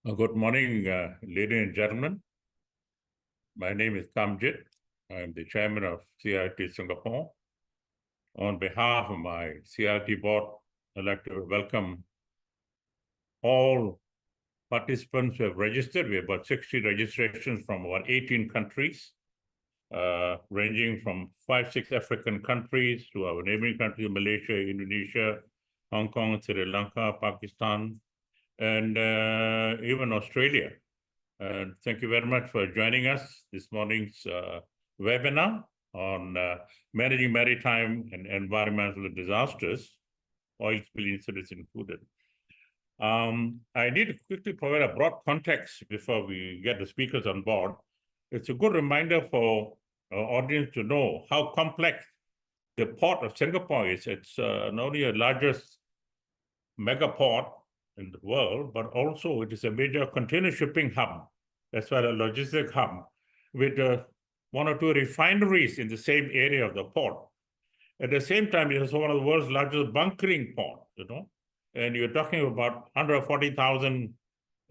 Good morning, ladies and gentlemen. My name is Kamjit. I'm the chairman of CILT Singapore. On behalf of my CILT board, I'd like to welcome all participants who have registered. We have about 60 registrations from about 18 countries, ranging from 5-6 African countries to our neighboring countries, Malaysia, Indonesia, Hong Kong, Sri Lanka, Pakistan, and even Australia. Thank you very much for joining us this morning's webinar on managing maritime and environmental disasters, oil spill incidents included. I need to quickly provide a broad context before we get the speakers on board. It's a good reminder for our audience to know how complex the port of Singapore is. It's not only the largest mega port in the world, but also it is a major container shipping hub, as well as a logistic hub, with 1 or 2 refineries in the same area of the port. At the same time, it is one of the world's largest bunkering ports, and you're talking about 140,000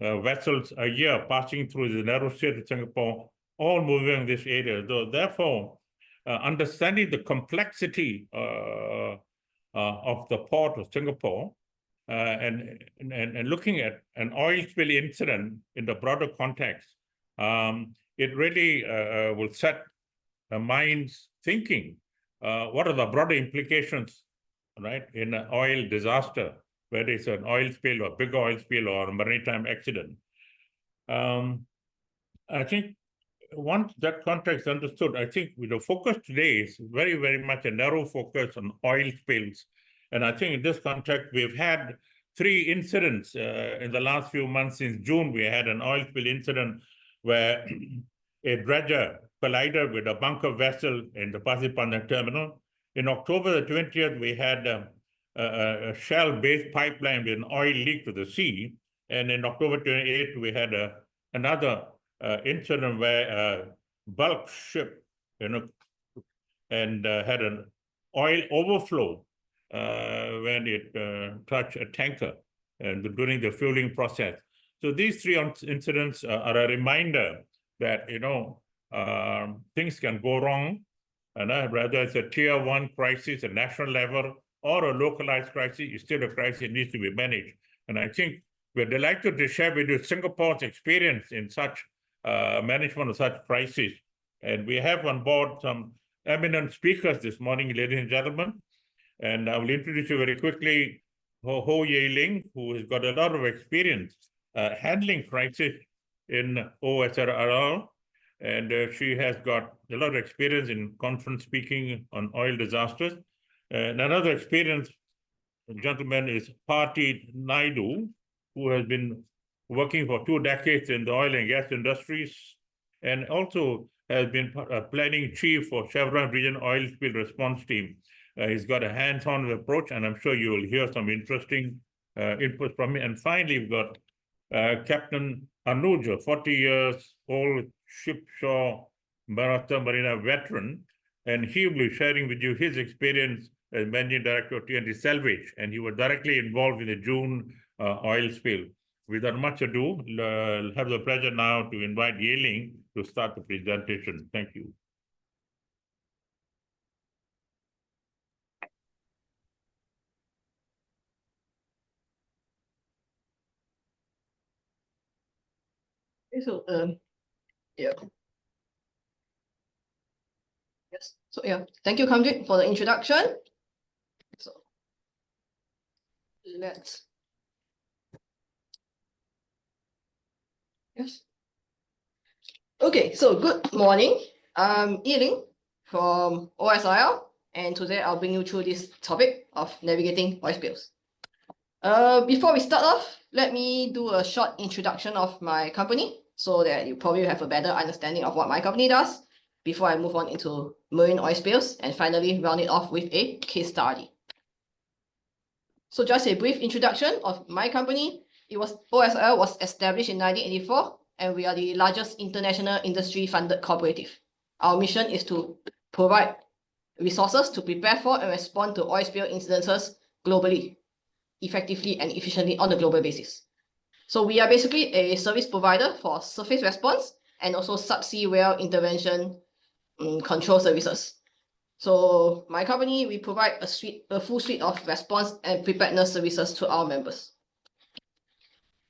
vessels a year passing through the narrow strait of Singapore, all moving in this area. So therefore, understanding the complexity of the port of Singapore, and looking at an oil spill incident in the broader context, it really will set the mind's thinking. What are the broader implications, right, in an oil disaster, whether it's an oil spill or big oil spill or a maritime accident? I think once that context understood, I think the focus today is very, very much a narrow focus on oil spills. And I think in this context, we've had 3 incidents in the last few months. Since June, we had an oil spill incident where a dredger collided with a bunker vessel in the Pasir Panjang terminal. In October the 20th, we had a Shell-based pipeline with an oil leak to the sea. And in October 28th, we had another incident where a bulk ship, and had an oil overflow when it touched a tanker and during the fueling process. So these 3 incidents are a reminder that, things can go wrong, and whether it's a tier 1 crisis, a national level, or a localized crisis, it's still a crisis that needs to be managed. And I think we're delighted to share with you Singapore's experience in such management of such crises. And we have on board some eminent speakers this morning, ladies and gentlemen. And I will introduce you very quickly Ho Ye Ling, who has got a lot of experience handling crisis in OSRL. And she has got a lot of experience in conference speaking on oil disasters. And another experienced gentleman is Pati Naidu, who has been working for 2 decades in the oil and gas industries, and also has been planning chief for Chevron Region Oil Spill Response Team. He's got a hands-on approach, and I'm sure you will hear some interesting input from me. And finally, we've got Captain Anuj, a 40 years old shipshore marina veteran, and he will be sharing with you his experience as managing director of TNT Salvage, and he was directly involved in the June oil spill. Without much ado, I'll have the pleasure now to invite Ye Ling to start the presentation. Thank you. So, yeah. Yes. So, yeah. Thank you, Kamjit, for the introduction. So, let's. Yes. Okay. So, good morning. I'm Ye Ling from OSIL, and today I'll bring you through this topic of navigating oil spills. Before we start off, let me do a short introduction of my company, so that you probably have a better understanding of what my company does before I move on into marine oil spills and finally round it off with a case study. So just a brief introduction of my company. OSL was established in 1984, and we are the largest international industry-funded cooperative. Our mission is to provide resources to prepare for and respond to oil spill incidences globally, effectively and efficiently on a global basis. So we are basically a service provider for surface response and also subsea well intervention control services. So my company, we provide a full suite of response and preparedness services to our members.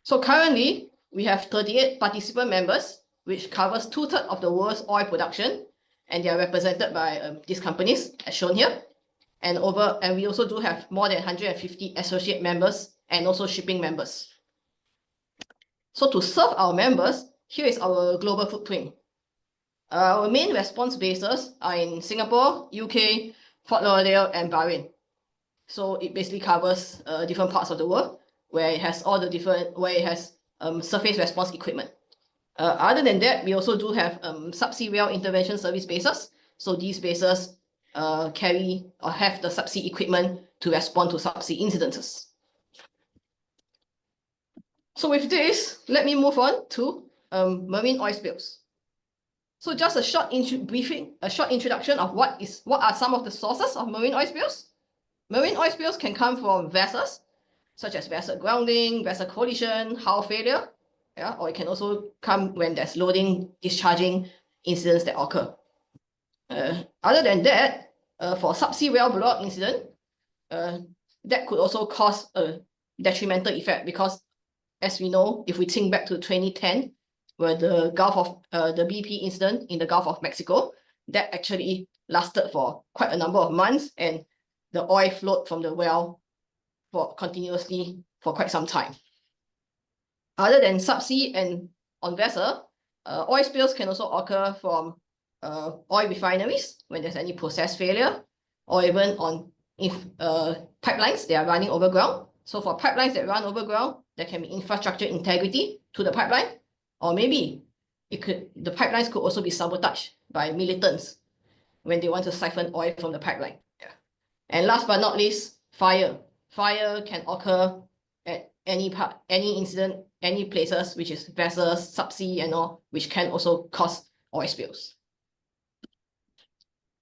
So currently, we have 38 participant members, which covers 2/3 of the world's oil production, and they are represented by these companies as shown here. And we also do have more than 150 associate members and also shipping members. So to serve our members, here is our global footprint. Our main response bases are in Singapore, UK, Fort Lauderdale, and Bahrain. So it basically covers different parts of the world where it has surface response equipment. Other than that, we also do have subsea well intervention service bases. So these bases carry or have the subsea equipment to respond to subsea incidents. So with this, let me move on to marine oil spills. So just a short introduction of what are some of the sources of marine oil spills. Marine oil spills can come from vessels, such as vessel grounding, vessel collision, hull failure, or it can also come when there's loading, discharging incidents that occur. Other than that, for subsea well blowout incident, that could also cause a detrimental effect because, as we know, if we think back to 2010, where the BP incident in the Gulf of Mexico, that actually lasted for quite a number of months, and the oil flowed from the well continuously for quite some time. Other than subsea and on vessel, oil spills can also occur from oil refineries when there's any process failure, or even on pipelines that are running overground. So for pipelines that run overground, there can be infrastructure integrity to the pipeline, or maybe the pipelines could also be sabotaged by militants when they want to siphon oil from the pipeline. Yeah. And last but not least, fire. Fire can occur at any incident, any places, which is vessels, subsea and all, which can also cause oil spills.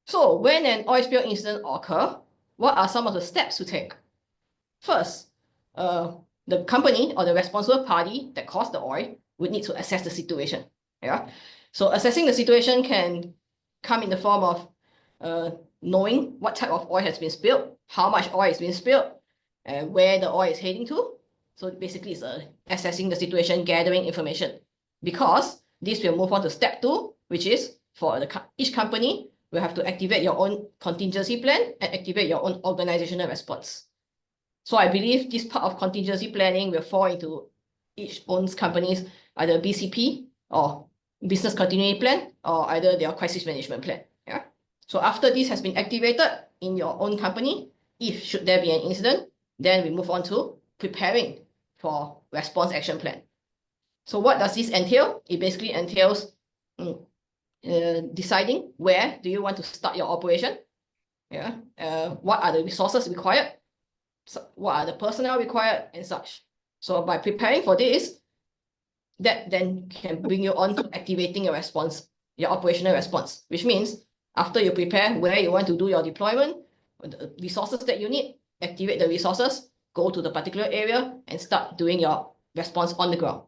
So when an oil spill incident occurs, what are some of the steps to take? First, the company or the responsible party that caused the oil would need to assess the situation. Yeah. So assessing the situation can come in the form of knowing what type of oil has been spilled, how much oil has been spilled, and where the oil is heading to. So basically, it's assessing the situation, gathering information, because this will move on to step 2, which is for each company will have to activate your own contingency plan and activate your own organizational response. So I believe this part of contingency planning will fall into each own company's either BCP or business continuity plan, or either their crisis management plan. Yeah. So after this has been activated in your own company, if should there be an incident, then we move on to preparing for response action plan. So what does this entail? It basically entails deciding where do you want to start your operation. Yeah. What are the resources required? What are the personnel required and such. So by preparing for this, that then can bring you on to activating your response, your operational response, which means after you prepare where you want to do your deployment, the resources that you need, activate the resources, go to the particular area and start doing your response on the ground.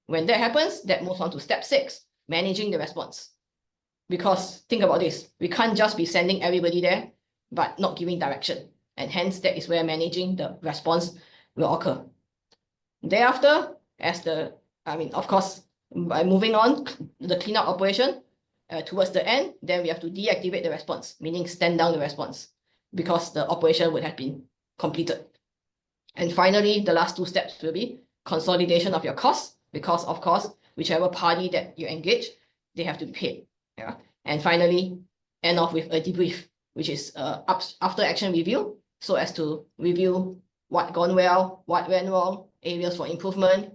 When that happens, that moves on to step 6, managing the response. Because think about this, we can't just be sending everybody there, but not giving direction. And hence that is where managing the response will occur. Thereafter, of course, by moving on the cleanup operation towards the end, then we have to deactivate the response, meaning stand down the response, because the operation would have been completed. And finally, the last 2 steps will be consolidation of your costs, because of course, whichever party that you engage, they have to be paid. Yeah. And finally, end off with a debrief, which is after action review, so as to review what gone well, what went wrong, areas for improvement,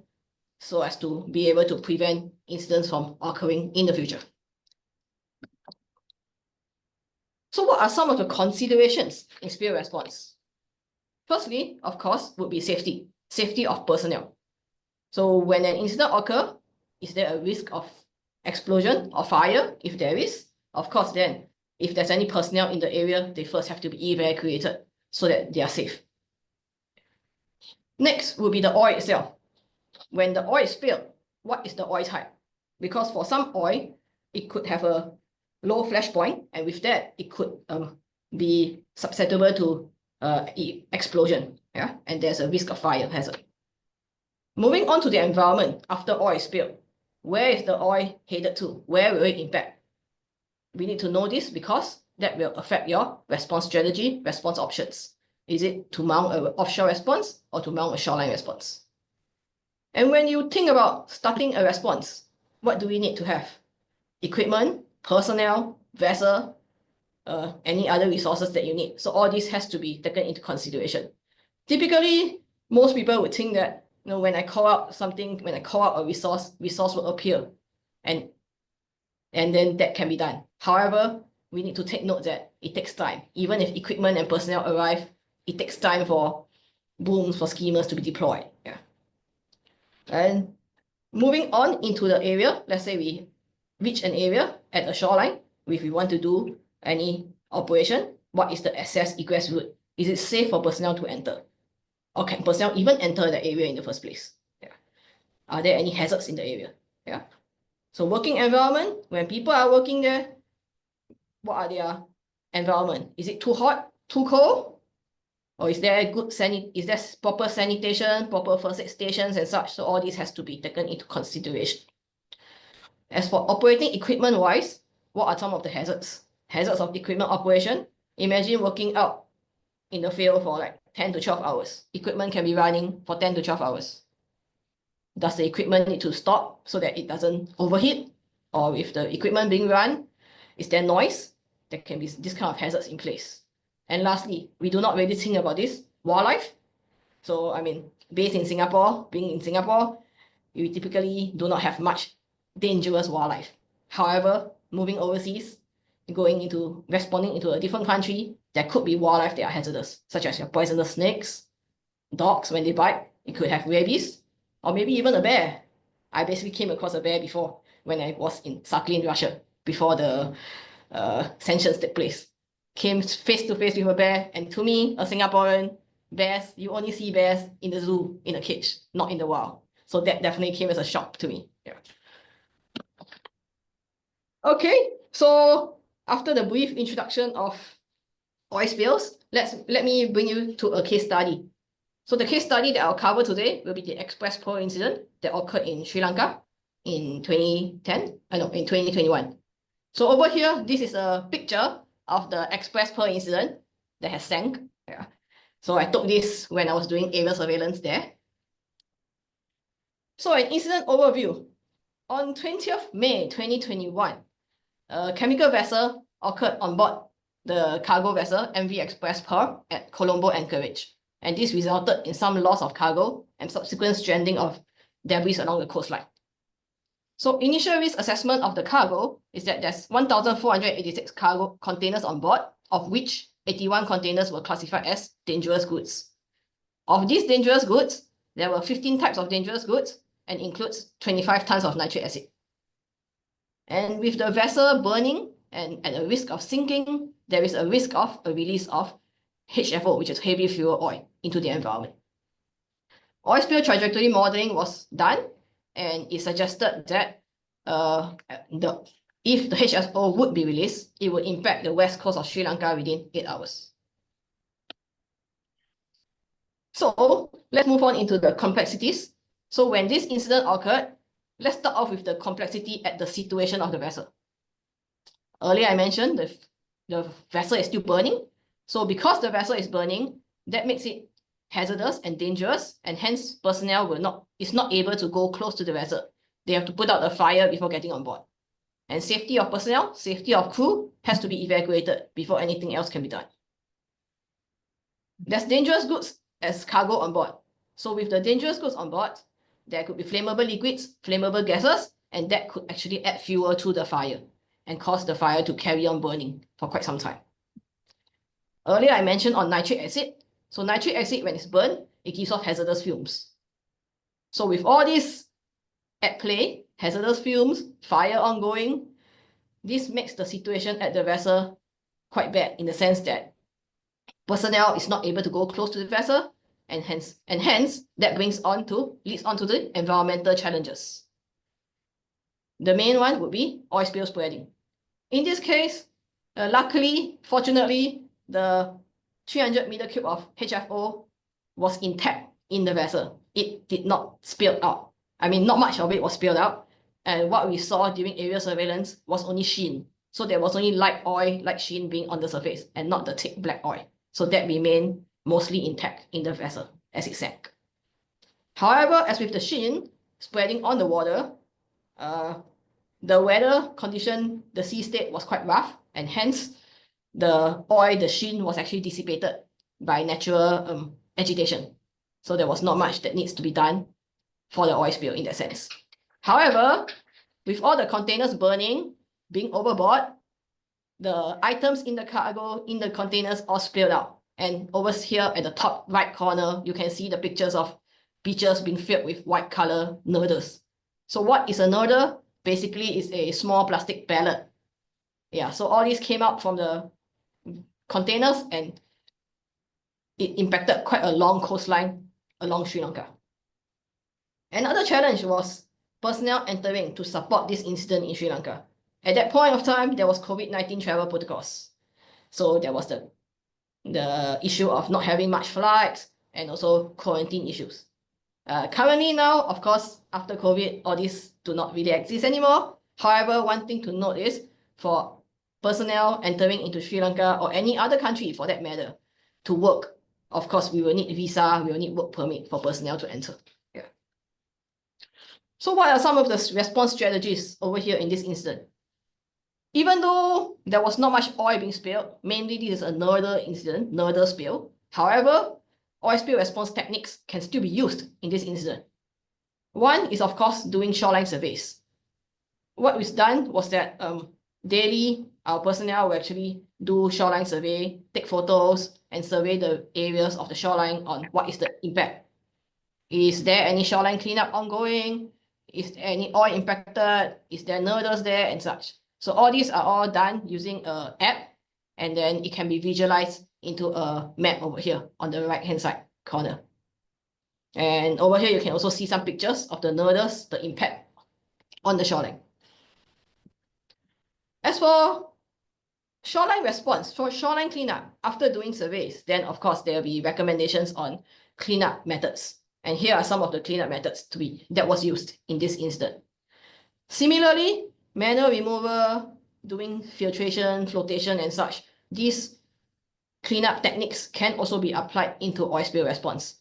so as to be able to prevent incidents from occurring in the future. So what are some of the considerations in spill response? Firstly, of course, would be safety of personnel. So when an incident occurs, is there a risk of explosion or fire? If there is, of course, then if there's any personnel in the area, they first have to be evacuated so that they are safe. Next will be the oil itself. when the oil is spilled, what is the oil type? Because for some oil, it could have a low flash point, and with that, it could be susceptible to explosion, yeah, and there's a risk of fire hazard. Moving on to the environment after oil is spilled, where is the oil headed to? Where will it impact? We need to know this because that will affect your response strategy, response options. Is it to mount an offshore response or to mount a shoreline response? And when you think about starting a response, what do we need to have? Equipment, personnel, vessel, any other resources that you need. So all this has to be taken into consideration. Typically, most people would think that when I call out something, when I call out a resource will appear, and then that can be done. However, we need to take note that it takes time. Even if equipment and personnel arrive, it takes time for booms, for skimmers to be deployed. Yeah. And moving on into the area, let's say we reach an area at a shoreline, if we want to do any operation, what is the access egress route? Is it safe for personnel to enter? Or can personnel even enter the area in the first place? Yeah. Are there any hazards in the area? Yeah. So working environment, when people are working there, what are their environment? Is it too hot, too cold? Or is there proper sanitation, proper first aid stations and such? So all this has to be taken into consideration. As for operating equipment-wise, what are some of the hazards? Hazards of equipment operation. Imagine working out in the field for like 10 to 12 hours. Equipment can be running for 10 to 12 hours. Does the equipment need to stop so that it doesn't overheat? Or if the equipment being run, is there noise? There can be this kind of hazards in place. And lastly, we do not really think about this, wildlife. So, I mean, based in Singapore, being in Singapore, you typically do not have much dangerous wildlife. However, moving overseas, responding into a different country, there could be wildlife that are hazardous, such as your poisonous snakes, dogs when they bite, it could have rabies, or maybe even a bear. I basically came across a bear before when I was in Sakhalin, Russia, before the sanctions took place. Came face to face with a bear, and to me, a Singaporean, bears, you only see bears in the zoo, in a cage, not in the wild. So that definitely came as a shock to me. Yeah. Okay, so after the brief introduction of oil spills, let me bring you to a case study. So the case study that I'll cover today will be the Express Pearl incident that occurred in Sri Lanka in 2021. So over here, this is a picture of the Express Pearl incident that has sank. Yeah. So I took this when I was doing aerial surveillance there. So an incident overview. On 20th May 2021, a chemical vessel occurred on board the cargo vessel MV Express Pearl at Colombo anchorage. And this resulted in some loss of cargo and subsequent stranding of debris along the coastline. So initial risk assessment of the cargo is that there's 1,486 cargo containers on board, of which 81 containers were classified as dangerous goods. Of these dangerous goods, there were 15 types of dangerous goods and includes 25 tons of nitric acid. And with the vessel burning and at a risk of sinking, there is a risk of a release of HFO, which is heavy fuel oil, into the environment. Oil spill trajectory modeling was done, and it suggested that if the HFO would be released, it would impact the west coast of Sri Lanka within 8 hours. So let's move on into the complexities. So when this incident occurred, let's start off with the complexity at the situation of the vessel. Earlier I mentioned the vessel is still burning. So because the vessel is burning, that makes it hazardous and dangerous, and hence personnel is not able to go close to the vessel. They have to put out a fire before getting on board. And safety of personnel, safety of crew has to be evacuated before anything else can be done. There's dangerous goods as cargo on board. So with the dangerous goods on board, there could be flammable liquids, flammable gases, and that could actually add fuel to the fire and cause the fire to carry on burning for quite some time. Earlier I mentioned on nitric acid. So nitric acid, when it's burned, it gives off hazardous fumes. So with all this at play, hazardous fumes, fire ongoing, this makes the situation at the vessel quite bad in the sense that personnel is not able to go close to the vessel, and hence that leads on to the environmental challenges. The main one would be oil spill spreading. In this case, luckily, fortunately, the 300 meter cube of HFO was intact in the vessel. It did not spill out. I mean, not much of it was spilled out. And what we saw during aerial surveillance was only sheen. So there was only light oil, light sheen being on the surface and not the thick black oil. So that remained mostly intact in the vessel as it sank. However, as with the sheen spreading on the water, the weather condition, the sea state was quite rough, and hence the oil, the sheen was actually dissipated by natural agitation. So there was not much that needs to be done for the oil spill in that sense. However, with all the containers burning, being overboard, the items in the cargo, in the containers all spilled out. And over here at the top right corner, you can see the pictures of beaches being filled with white color nurdles. So what is a nurdle? Basically, it's a small plastic pellet. Yeah, so all these came out from the containers and it impacted quite a long coastline along Sri Lanka. Another challenge was personnel entering to support this incident in Sri Lanka. At that point of time, there was COVID-19 travel protocols. So there was the issue of not having much flights and also quarantine issues. Currently now, of course, after COVID, all these do not really exist anymore. However, one thing to note is for personnel entering into Sri Lanka or any other country for that matter to work, of course, we will need visa, we will need work permit for personnel to enter. Yeah. So what are some of the response strategies over here in this incident? Even though there was not much oil being spilled, mainly this is a nurdle incident, nurdle spill. However, oil spill response techniques can still be used in this incident. One is, of course, doing shoreline surveys. What was done was that daily, our personnel will actually do shoreline survey, take photos, and survey the areas of the shoreline on what is the impact. Is there any shoreline cleanup ongoing? Is there any oil impacted? Is there nurdles there and such? So all these are all done using an app, and then it can be visualized into a map over here on the right-hand side corner. And over here, you can also see some pictures of the nurdles, the impact on the shoreline. As for shoreline response, for shoreline cleanup, after doing surveys, then of course, there will be recommendations on cleanup methods. And here are some of the cleanup methods that was used in this incident. Similarly, manual removal, doing filtration, flotation, and such, these cleanup techniques can also be applied into oil spill response.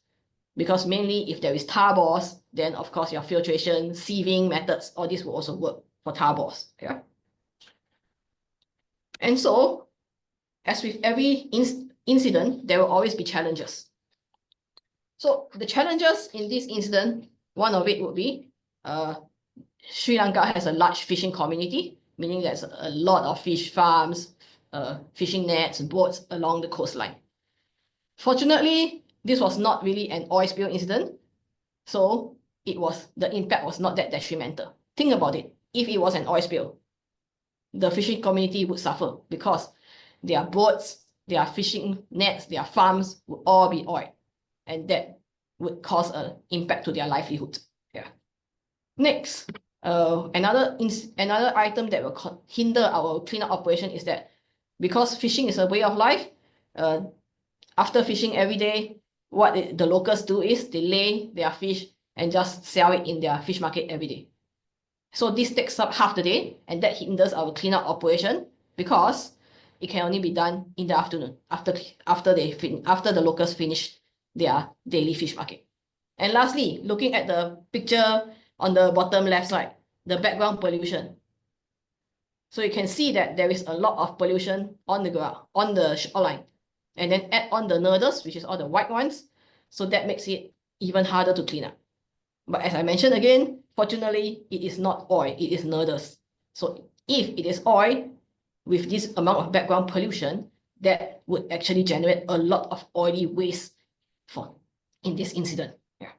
Because mainly if there is tar balls, then of course your filtration, sieving methods, all this will also work for tar balls. Yeah. And so, as with every incident, there will always be challenges. So the challenges in this incident, one of it would be Sri Lanka has a large fishing community, meaning there's a lot of fish farms, fishing nets, boats along the coastline. Fortunately, this was not really an oil spill incident, so the impact was not that detrimental. Think about it. If it was an oil spill, the fishing community would suffer because their boats, their fishing nets, their farms would all be oil, and that would cause an impact to their livelihood. Yeah. Next, another item that will hinder our cleanup operation is that because fishing is a way of life, after fishing every day, what the locals do is they lay their fish and just sell it in their fish market every day. So this takes up half the day, and that hinders our cleanup operation because it can only be done in the afternoon after the locals finish their daily fish market. And lastly, looking at the picture on the bottom left side, the background pollution. So you can see that there is a lot of pollution on the ground, on the shoreline. And then add on the nurdles, which is all the white ones. So that makes it even harder to clean up. But as I mentioned again, fortunately, it is not oil, it is nurdles. So if it is oil, with this amount of background pollution, that would actually generate a lot of oily waste in this incident. Yeah.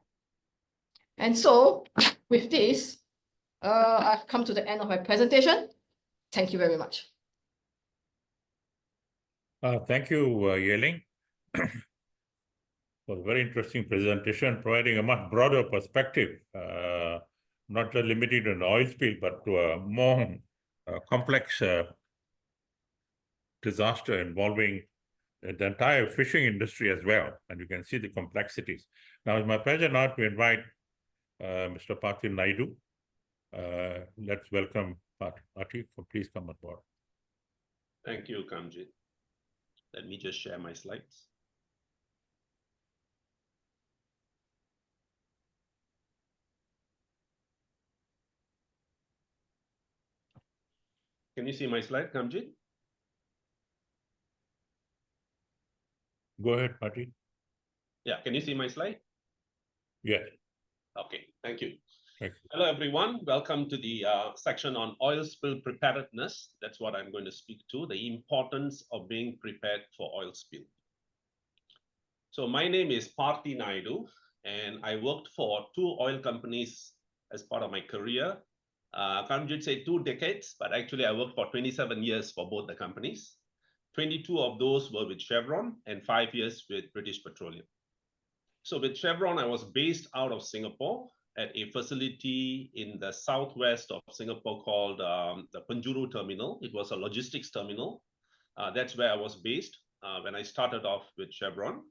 And so with this, I've come to the end of my presentation. Thank you very much. Thank you, Yeling. was a very interesting presentation, providing a much broader perspective, not just limited to an oil spill, but to a more complex disaster involving the entire fishing industry as well. And you can see the complexities. Now, it's my pleasure now to invite Mr. Patil Naidu. Let's welcome Patil. Please come on board. Thank you, Kamjit. Let me just share my slides. Can you see my slide, Kamjit? Go ahead, Patil. Yeah, can you see my slide? Yes. Okay, thank you. Thank you. Hello, everyone. Welcome to the section on oil spill preparedness. That's what I'm going to speak to, the importance of being prepared for oil spill. So my name is Patil Naidu, and I worked for 2 oil companies as part of my career. Kamjit said 2 decades, but actually I worked for 27 years for both the companies. 22 of those were with Chevron and 5 years with British Petroleum. So with Chevron, I was based out of Singapore at a facility in the southwest of Singapore called the Penjuru Terminal. It was a logistics terminal. That's where I was based when I started off with Chevron.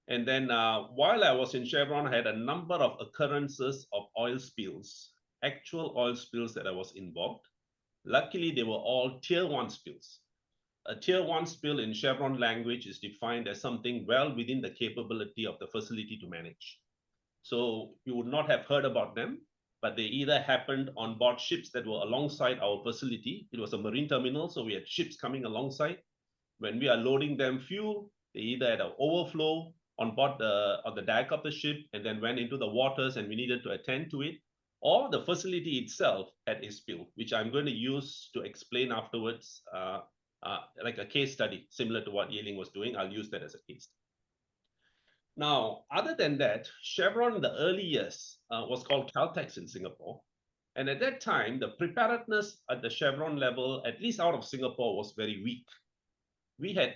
And then while I was in Chevron, I had a number of occurrences of oil spills, actual oil spills that I was involved. Luckily, they were all tier 1 spills. A tier 1 spill in Chevron language is defined as something well within the capability of the facility to manage. So you would not have heard about them, but they either happened on board ships that were alongside our facility. It was a marine terminal, so we had ships coming alongside. When we are loading them fuel, they either had an overflow on board on the deck of the ship and then went into the waters and we needed to attend to it, or the facility itself had a spill, which I'm going to use to explain afterwards, like a case study, similar to what Yeling was doing. I'll use that as a case. Now, other than that, Chevron in the early years was called Caltex in Singapore. And at that time, the preparedness at the Chevron level, at least out of Singapore, was very weak. We had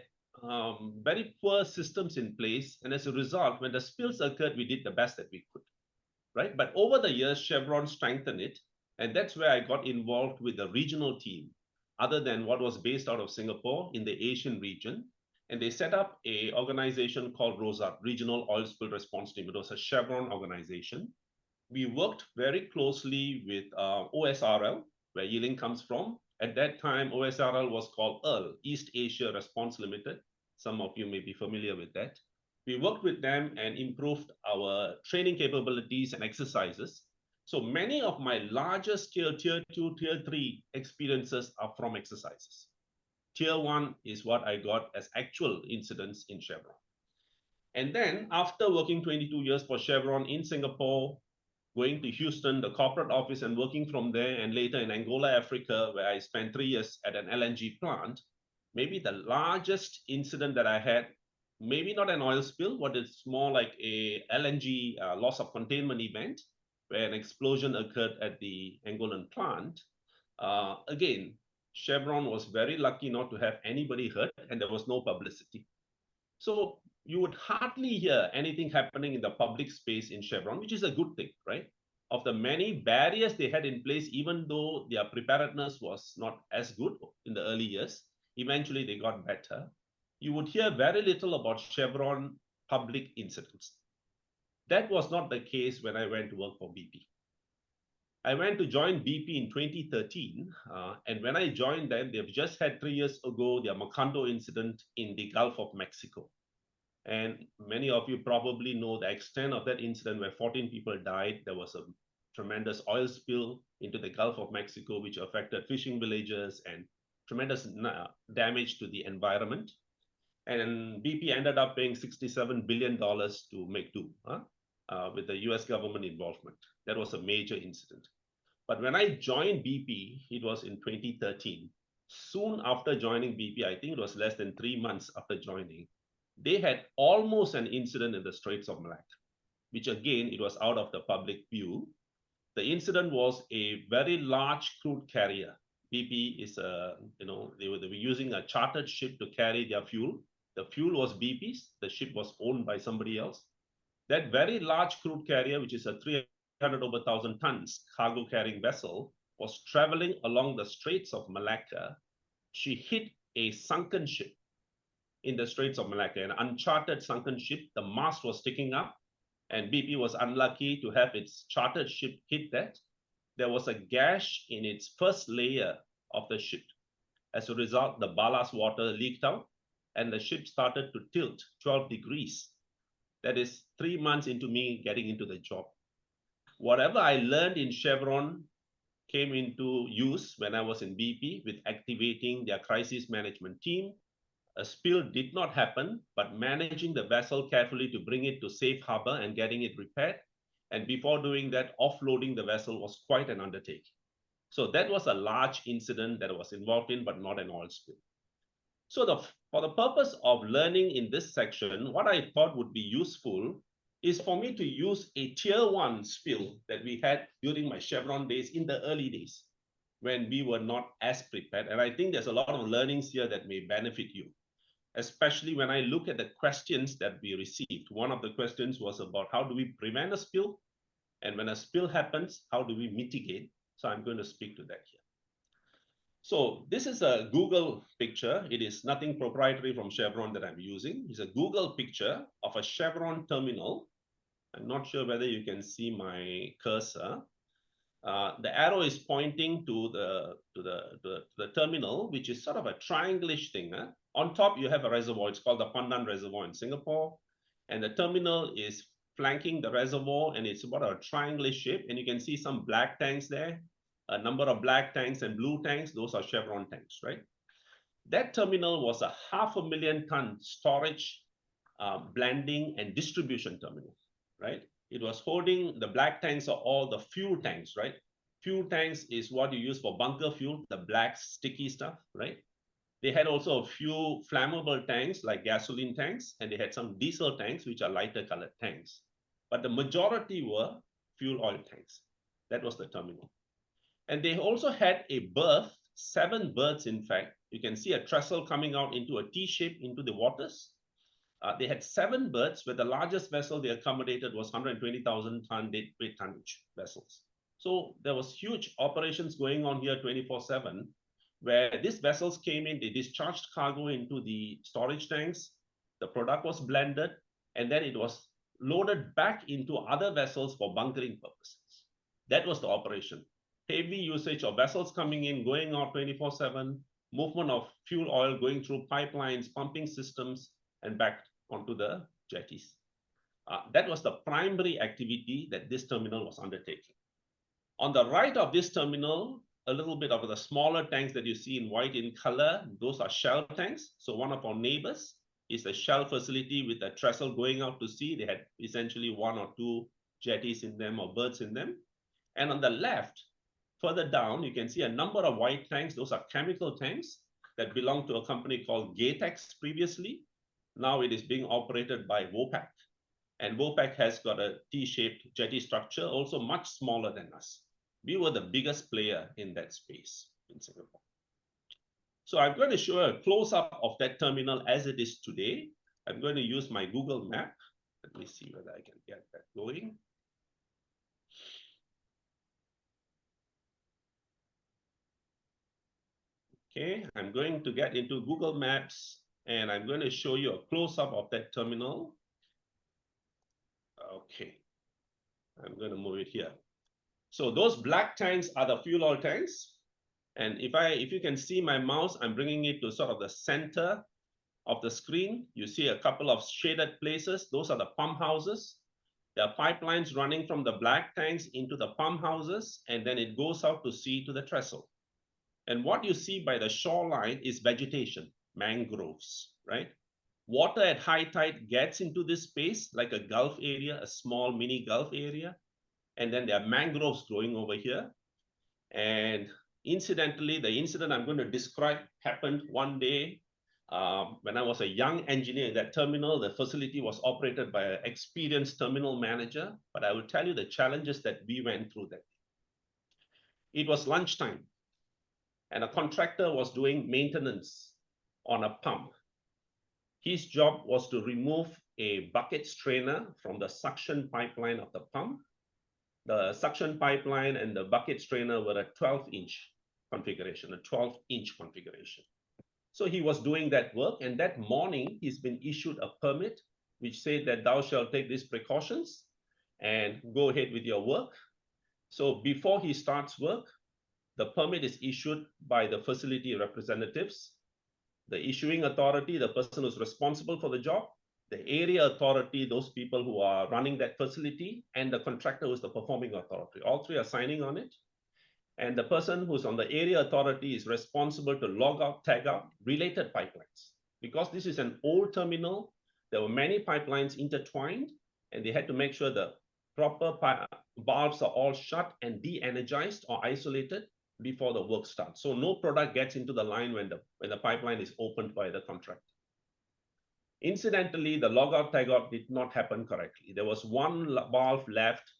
very poor systems in place. And as a result, when the spills occurred, we did the best that we could, right? But over the years, Chevron strengthened it. And that's where I got involved with the regional team, other than what was based out of Singapore in the Asian region. And they set up an organization called ROSAT, Regional Oil Spill Response Team. It was a Chevron organization. We worked very closely with OSRL, where Yeling comes from. At that time, OSRL was called EARL, East Asia Response Limited. Some of you may be familiar with that. We worked with them and improved our training capabilities and exercises. So many of my larger scale tier 2, tier 3 experiences are from exercises. Tier 1 is what I got as actual incidents in Chevron. And then after working 22 years for Chevron in Singapore, going to Houston, the corporate office, and working from there, and later in Angola, Africa, where I spent 3 years at an LNG plant, maybe the largest incident that I had, maybe not an oil spill, but it's more like a LNG loss of containment event, where an explosion occurred at the Angolan plant. Again, Chevron was very lucky not to have anybody hurt, and there was no publicity. So you would hardly hear anything happening in the public space in Chevron, which is a good thing, right? Of the many barriers they had in place, even though their preparedness was not as good in the early years, eventually they got better. You would hear very little about Chevron public incidents. That was not the case when I went to work for BP. I went to join BP in 2013, and when I joined them, they've just had 3 years ago their Macondo incident in the Gulf of Mexico. And many of you probably know the extent of that incident where 14 people died. There was a tremendous oil spill into the Gulf of Mexico, which affected fishing villages and tremendous damage to the environment. And BP ended up paying $67 billion to make do with the US government involvement. That was a major incident. But when I joined BP, it was in 2013. Soon after joining BP, I think it was less than 3 months after joining, they had almost an incident in the Straits of Malacca, which again, it was out of the public view. The incident was a very large crude carrier. BP is, they were using a chartered ship to carry their fuel. The fuel was BP's. The ship was owned by somebody else. That very large crude carrier, which is a 300 over 1,000 tons cargo carrying vessel, was traveling along the Straits of Malacca. She hit a sunken ship in the Straits of Malacca, an uncharted sunken ship. The mast was sticking up, and BP was unlucky to have its chartered ship hit that. There was a gash in its first layer of the ship. As a result, the ballast water leaked out, and the ship started to tilt 12 degrees. That is 3 months into me getting into the job. Whatever I learned in Chevron came into use when I was in BP with activating their crisis management team. A spill did not happen, but managing the vessel carefully to bring it to safe harbor and getting it repaired. And before doing that, offloading the vessel was quite an undertaking. So that was a large incident that I was involved in, but not an oil spill. So for the purpose of learning in this section, what I thought would be useful is for me to use a tier 1 spill that we had during my Chevron days in the early days when we were not as prepared. And I think there's a lot of learnings here that may benefit you, especially when I look at the questions that we received. One of the questions was about how do we prevent a spill? And when a spill happens, how do we mitigate? So I'm going to speak to that here. So this is a Google picture. It is nothing proprietary from Chevron that I'm using. It's a Google picture of a Chevron terminal. I'm not sure whether you can see my cursor. The arrow is pointing to the terminal, which is sort of a triangle-ish thing. On top, you have a reservoir. It's called the Pandan Reservoir in Singapore. And the terminal is flanking the reservoir, and it's about a triangle shape. And you can see some black tanks there, a number of black tanks and blue tanks. Those are Chevron tanks, right? That terminal was a 500,000 ton storage, blending, and distribution terminal, right? It was holding the black tanks are all the fuel tanks, right? Fuel tanks is what you use for bunker fuel, the black sticky stuff, right? They had also a few flammable tanks like gasoline tanks, and they had some diesel tanks, which are lighter colored tanks. But the majority were fuel oil tanks. That was the terminal. And they also had a berth, 7 berths, in fact. You can see a trestle coming out into a T shape into the waters. They had 7 berths, where the largest vessel they accommodated was 120,000 ton deadweight tonnage vessels. So there was huge operations going on here 24/7, where these vessels came in, they discharged cargo into the storage tanks, the product was blended, and then it was loaded back into other vessels for bunkering purposes. That was the operation. Heavy usage of vessels coming in, going out 24/7, movement of fuel oil going through pipelines, pumping systems, and back onto the jetties. That was the primary activity that this terminal was undertaking. On the right of this terminal, a little bit of the smaller tanks that you see in white in color, those are Shell tanks. So one of our neighbors is the Shell facility with a trestle going out to sea. They had essentially 1 or 2 jetties in them or berths in them. And on the left, further down, you can see a number of white tanks. Those are chemical tanks that belong to a company called Gatex previously. Now it is being operated by Vopak. And Vopak has got a T-shaped jetty structure, also much smaller than us. We were the biggest player in that space in Singapore. So I'm going to show a close-up of that terminal as it is today. I'm going to use my Google map. Let me see whether I can get that going. Okay, I'm going to get into Google Maps, and I'm going to show you a close-up of that terminal. Okay, I'm going to move it here. So those black tanks are the fuel oil tanks. And if you can see my mouse, I'm bringing it to sort of the center of the screen. You see a couple of shaded places. Those are the pump houses. There are pipelines running from the black tanks into the pump houses, and then it goes out to sea to the trestle. And what you see by the shoreline is vegetation, mangroves, right? Water at high tide gets into this space like a Gulf area, a small mini Gulf area. And then there are mangroves growing over here. And incidentally, the incident I'm going to describe happened one day when I was a young engineer in that terminal. The facility was operated by an experienced terminal manager, but I will tell you the challenges that we went through that. It was lunchtime, and a contractor was doing maintenance on a pump. His job was to remove a bucket strainer from the suction pipeline of the pump. The suction pipeline and the bucket strainer were a 12-inch configuration, a 12-inch configuration. So he was doing that work, and that morning he's been issued a permit which said that thou shalt take these precautions and go ahead with your work. So before he starts work, the permit is issued by the facility representatives, the issuing authority, the person who's responsible for the job, the area authority, those people who are running that facility, and the contractor who's the performing authority. All three are signing on it. And the person who's on the area authority is responsible to log out, tag out related pipelines. Because this is an old terminal, there were many pipelines intertwined, and they had to make sure the proper valves are all shut and de-energized or isolated before the work starts. So no product gets into the line when the pipeline is opened by the contractor. Incidentally, the log-out, tag-out did not happen correctly. There was one valve left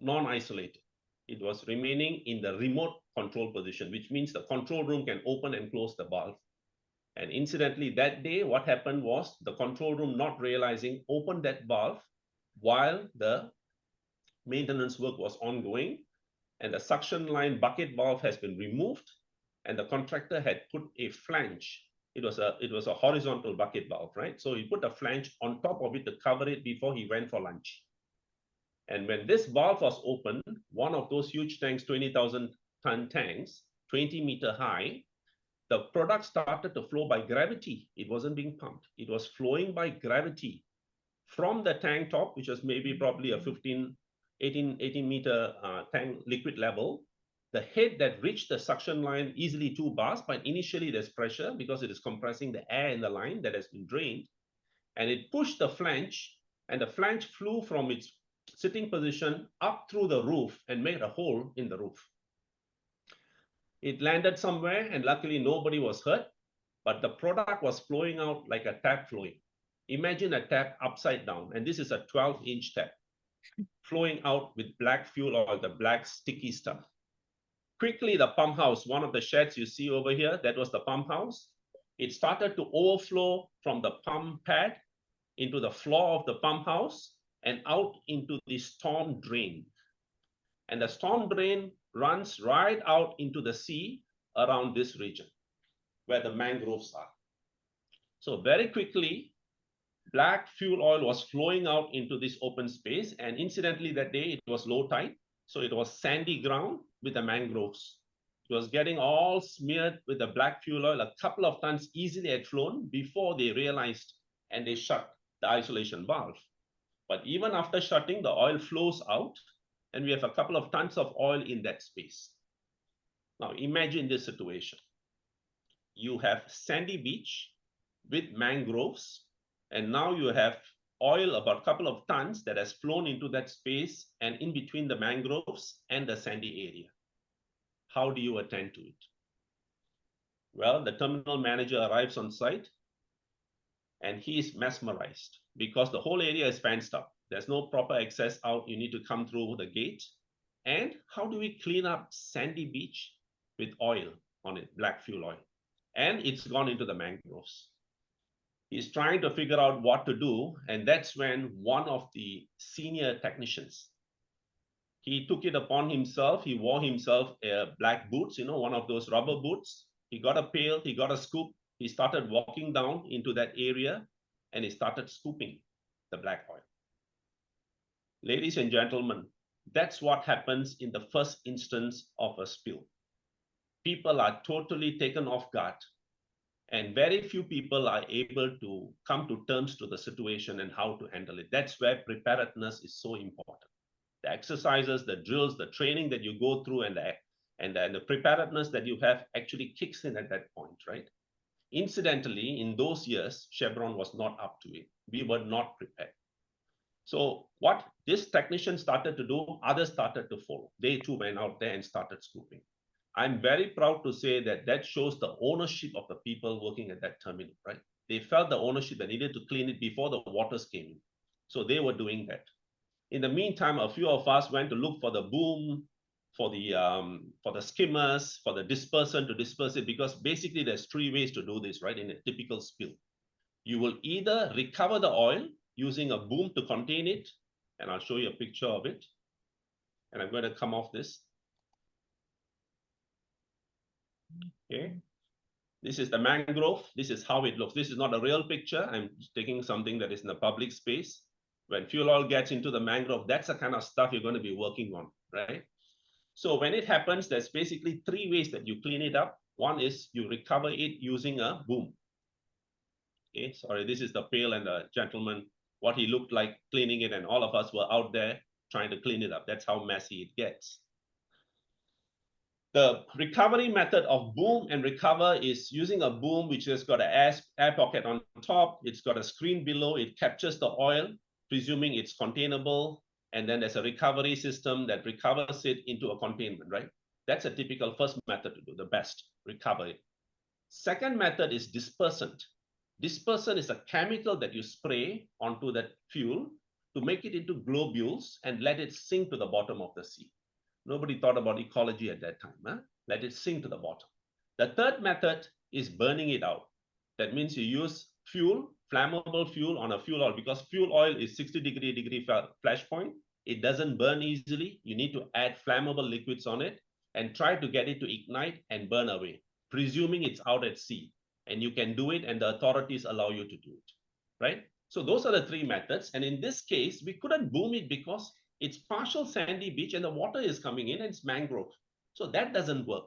non-isolated. It was remaining in the remote control position, which means the control room can open and close the valve. And incidentally, that day, what happened was the control room, not realizing, opened that valve while the maintenance work was ongoing, and the suction line bucket valve has been removed, and the contractor had put a flange. It was a horizontal bucket valve, right? So he put a flange on top of it to cover it before he went for lunch. And when this valve was opened, one of those huge tanks, 20,000 ton tanks, 20-meter high, the product started to flow by gravity. It wasn't being pumped. It was flowing by gravity from the tank top, which was maybe probably a 18-meter tank liquid level. The head that reached the suction line, easily 2 bars, but initially there's pressure because it is compressing the air in the line that has been drained. And it pushed the flange, and the flange flew from its sitting position up through the roof and made a hole in the roof. It landed somewhere, and luckily nobody was hurt, but the product was flowing out like a tap flowing. Imagine a tap upside down, and this is a 12-inch tap flowing out with black fuel oil, the black sticky stuff. Quickly, the pump house, one of the sheds you see over here, that was the pump house. It started to overflow from the pump pad into the floor of the pump house and out into the storm drain. And the storm drain runs right out into the sea around this region where the mangroves are. So very quickly, black fuel oil was flowing out into this open space. And incidentally, that day it was low tide. So it was sandy ground with the mangroves. It was getting all smeared with the black fuel oil. A couple of tons easily had flown before they realized and they shut the isolation valve. But even after shutting, the oil flows out, and we have a couple of tons of oil in that space. Now imagine this situation. You have sandy beach with mangroves, and now you have oil, about a couple of tons that has flown into that space and in between the mangroves and the sandy area. How do you attend to it? Well, the terminal manager arrives on site and he is mesmerized because the whole area is fenced up. There's no proper access out. You need to come through the gate. And how do we clean up sandy beach with oil on it, black fuel oil? And it's gone into the mangroves. He's trying to figure out what to do. And that's when one of the senior technicians, he took it upon himself. He wore himself black boots, one of those rubber boots. He got a pail, he got a scoop. He started walking down into that area and he started scooping the black oil. Ladies and gentlemen, that's what happens in the first instance of a spill. People are totally taken off guard, and very few people are able to come to terms to the situation and how to handle it. That's where preparedness is so important. The exercises, the drills, the training that you go through, and the preparedness that you have actually kicks in at that point, right? Incidentally, in those years, Chevron was not up to it. We were not prepared. So what this technician started to do, others started to follow. They too went out there and started scooping. I'm very proud to say that that shows the ownership of the people working at that terminal, right? They felt the ownership. They needed to clean it before the waters came in. So they were doing that. In the meantime, a few of us went to look for the boom for the skimmers, for the dispersant to disperse it, because basically there's three ways to do this, right? In a typical spill, you will either recover the oil using a boom to contain it, and I'll show you a picture of it. And I'm going to come off this. Okay. This is the mangrove. This is how it looks. This is not a real picture. I'm taking something that is in the public space. When fuel oil gets into the mangrove, that's the kind of stuff you're going to be working on, right? So when it happens, there's basically three ways that you clean it up. One is you recover it using a boom. Okay, sorry, this is the pail and the gentleman, what he looked like cleaning it, and all of us were out there trying to clean it up. That's how messy it gets. The recovery method of boom and recover is using a boom which has got an air pocket on top. It's got a screen below. It captures the oil, presuming it's containable. And then there's a recovery system that recovers it into a containment, right? That's a typical first method to do, the best, recover it. Second method is dispersant. Dispersant is a chemical that you spray onto that fuel to make it into globules and let it sink to the bottom of the sea. Nobody thought about ecology at that time. Huh? Let it sink to the bottom. The third method is burning it out. That means you use fuel, flammable fuel on a fuel oil, because fuel oil is 60-degree flash point. It doesn't burn easily. You need to add flammable liquids on it and try to get it to ignite and burn away, presuming it's out at sea. And you can do it, and the authorities allow you to do it, right? So those are the three methods. And in this case, we couldn't boom it because it's partial sandy beach and the water is coming in and it's mangrove. So that doesn't work.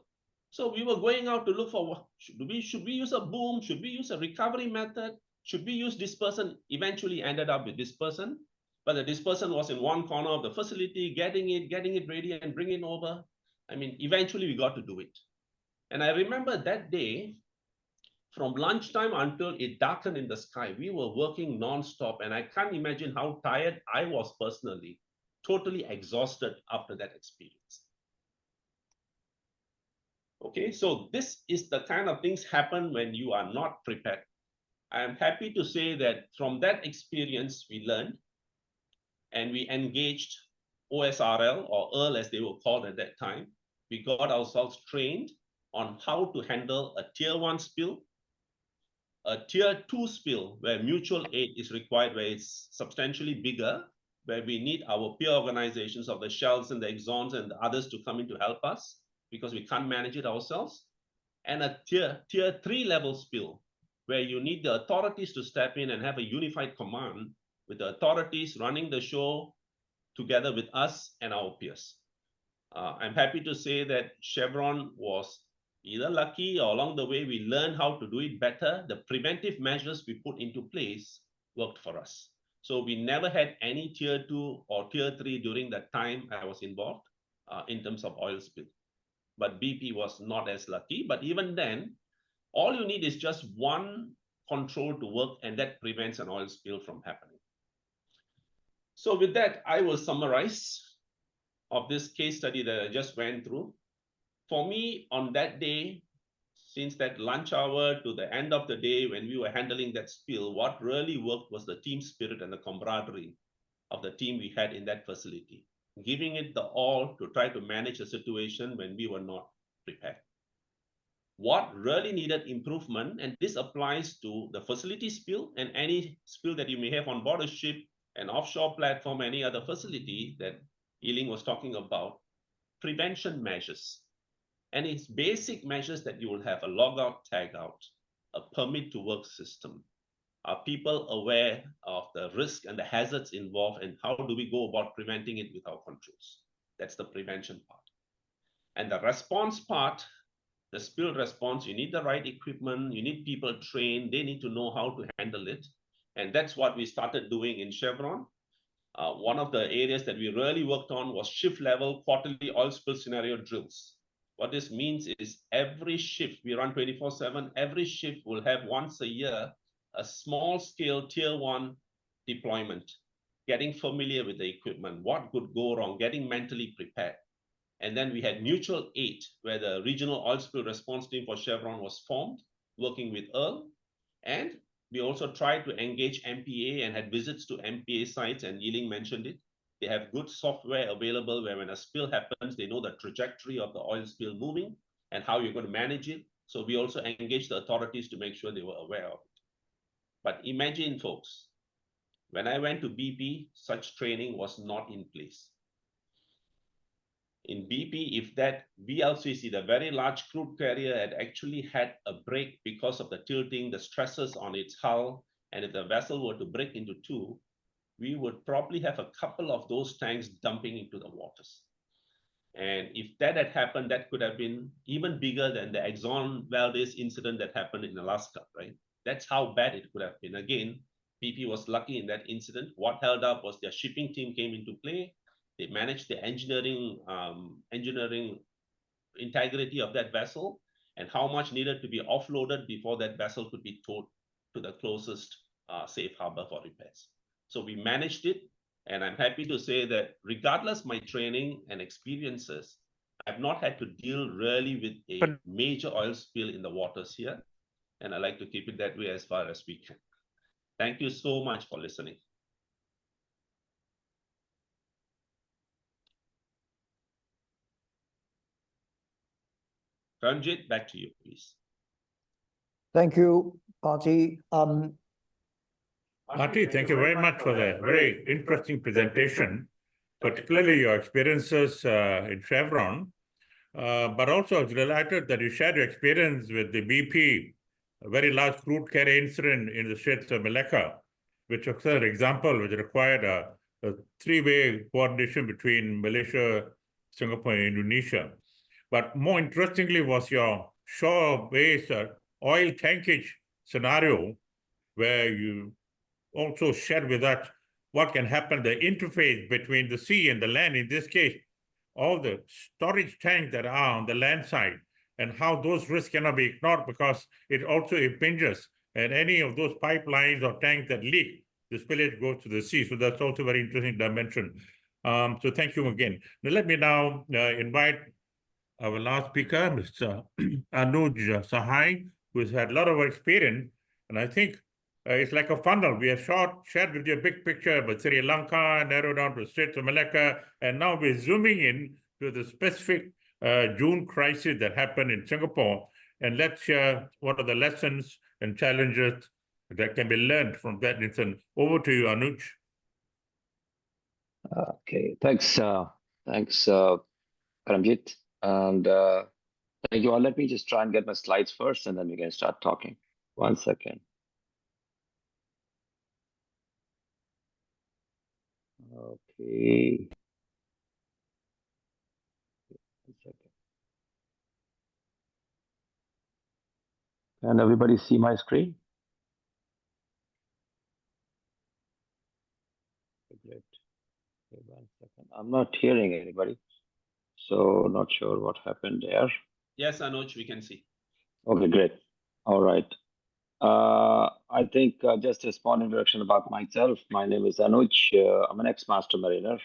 So we were going out to look for, should we use a boom? Should we use a recovery method? Should we use dispersant? Eventually ended up with dispersant, but the dispersant was in one corner of the facility, getting it ready and bringing it over. I mean, eventually we got to do it. And I remember that day, from lunchtime until it darkened in the sky, we were working non-stop, and I can't imagine how tired I was personally, totally exhausted after that experience. Okay, so this is the kind of things happen when you are not prepared. I am happy to say that from that experience, we learned and we engaged OSRL, or EARL as they were called at that time. We got ourselves trained on how to handle a tier 1 spill, a tier 2 spill where mutual aid is required, where it's substantially bigger, where we need our peer organizations of the Shells and the Exxons and the others to come in to help us because we can't manage it ourselves, and a tier 3 level spill where you need the authorities to step in and have a unified command with the authorities running the show together with us and our peers. I'm happy to say that Chevron was either lucky or along the way, we learned how to do it better. The preventive measures we put into place worked for us. So we never had any tier 2 or tier 3 during that time I was involved in terms of oil spill. But BP was not as lucky. But even then, all you need is just one control to work, and that prevents an oil spill from happening. So with that, I will summarize of this case study that I just went through. For me, on that day, since that lunch hour to the end of the day when we were handling that spill, what really worked was the team spirit and the camaraderie of the team we had in that facility, giving it the all to try to manage a situation when we were not prepared. What really needed improvement, and this applies to the facility spill and any spill that you may have on board a ship, an offshore platform, any other facility that Yiling was talking about, prevention measures. And it's basic measures that you will have a logout, tag out, a permit to work system. Are people aware of the risk and the hazards involved, and how do we go about preventing it with our controls? That's the prevention part. And the response part, the spill response, you need the right equipment, you need people trained, they need to know how to handle it. And that's what we started doing in Chevron. One of the areas that we really worked on was shift level quarterly oil spill scenario drills. What this means is every shift, we run 24/7, every shift will have once a year a small scale tier 1 deployment, getting familiar with the equipment, what could go wrong, getting mentally prepared. And then we had mutual aid, where the regional oil spill response team for Chevron was formed, working with EARL. And we also tried to engage MPA and had visits to MPA sites, and Yiling mentioned it. They have good software available where when a spill happens, they know the trajectory of the oil spill moving and how you're going to manage it. So we also engaged the authorities to make sure they were aware of it. But imagine, folks, when I went to BP, such training was not in place. In BP, if that VLCC, the very large crude carrier, had actually had a break because of the tilting, the stresses on its hull, and if the vessel were to break into two, we would probably have a couple of those tanks dumping into the waters. And if that had happened, that could have been even bigger than the Exxon Valdez incident that happened in Alaska, right? That's how bad it could have been. Again, BP was lucky in that incident. What held up was their shipping team came into play. They managed the engineering integrity of that vessel and how much needed to be offloaded before that vessel could be towed to the closest safe harbor for repairs. So we managed it. And I'm happy to say that regardless my training and experiences, I've not had to deal really with a major oil spill in the waters here. And I like to keep it that way as far as we can. Thank you so much for listening. Ranjit, back to you, please. Thank you, Party. Marty, thank you very much for the very interesting presentation, particularly your experiences in Chevron. But also I was delighted that you shared your experience with the BP, a very large crude carrier incident in the Straits of Malacca, which was an example which required a three-way coordination between Malaysia, Singapore, and Indonesia. But more interestingly was your shore-based oil tankage scenario, where you also shared with us what can happen, the interface between the sea and the land, in this case, all the storage tanks that are on the land side, and how those risks cannot be ignored because it also impinges, and any of those pipelines or tanks that leak, the spillage goes to the sea. So that's also a very interesting dimension. So thank you again. Now let me now invite our last speaker, Mr. Anuj Sahai, who has had a lot of experience, and I think it's like a funnel. We have shared with you a big picture about Sri Lanka, narrowed down to Straits of Malacca, and now we're zooming in to the specific June crisis that happened in Singapore. And let's share what are the lessons and challenges that can be learned from that incident. Over to you, Anuj. Okay, thanks, Karamjit. And thank you all. Let me just try and get my slides first, and then we can start talking. 1 second. Okay. 1 second. Can everybody see my screen? Great. Okay, 1 second. I'm not hearing anybody, so not sure what happened there. Yes, Anuj, we can see. Okay, great. All right. I think just a small introduction about myself. My name is Anuj. I'm an ex-master mariner,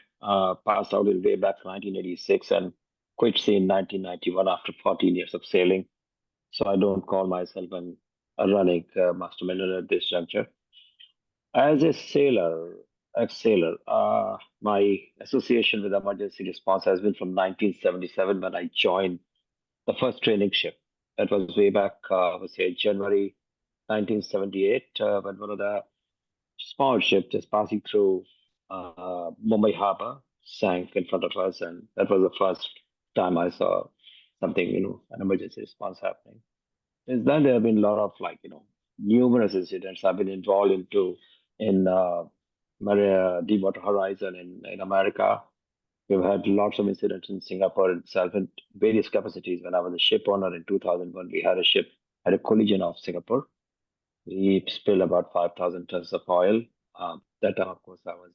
passed out in way back 1986 and quit sea in 1991 after 14 years of sailing. So I don't call myself a running master mariner at this juncture. As a sailor, ex-sailor, my association with emergency response has been from 1977 when I joined the first training ship. That was way back, I would say, January 1978, when one of the small ships just passing through Mumbai Harbor sank in front of us, and that was the first time I saw something, an emergency response happening. Since then, there have been a lot of numerous incidents I've been involved in Deepwater Horizon in America. We've had lots of incidents in Singapore itself in various capacities. When I was a ship owner in 2001, we had a collision off Singapore. We spilled about 5,000 tons of oil. That time, of course, I was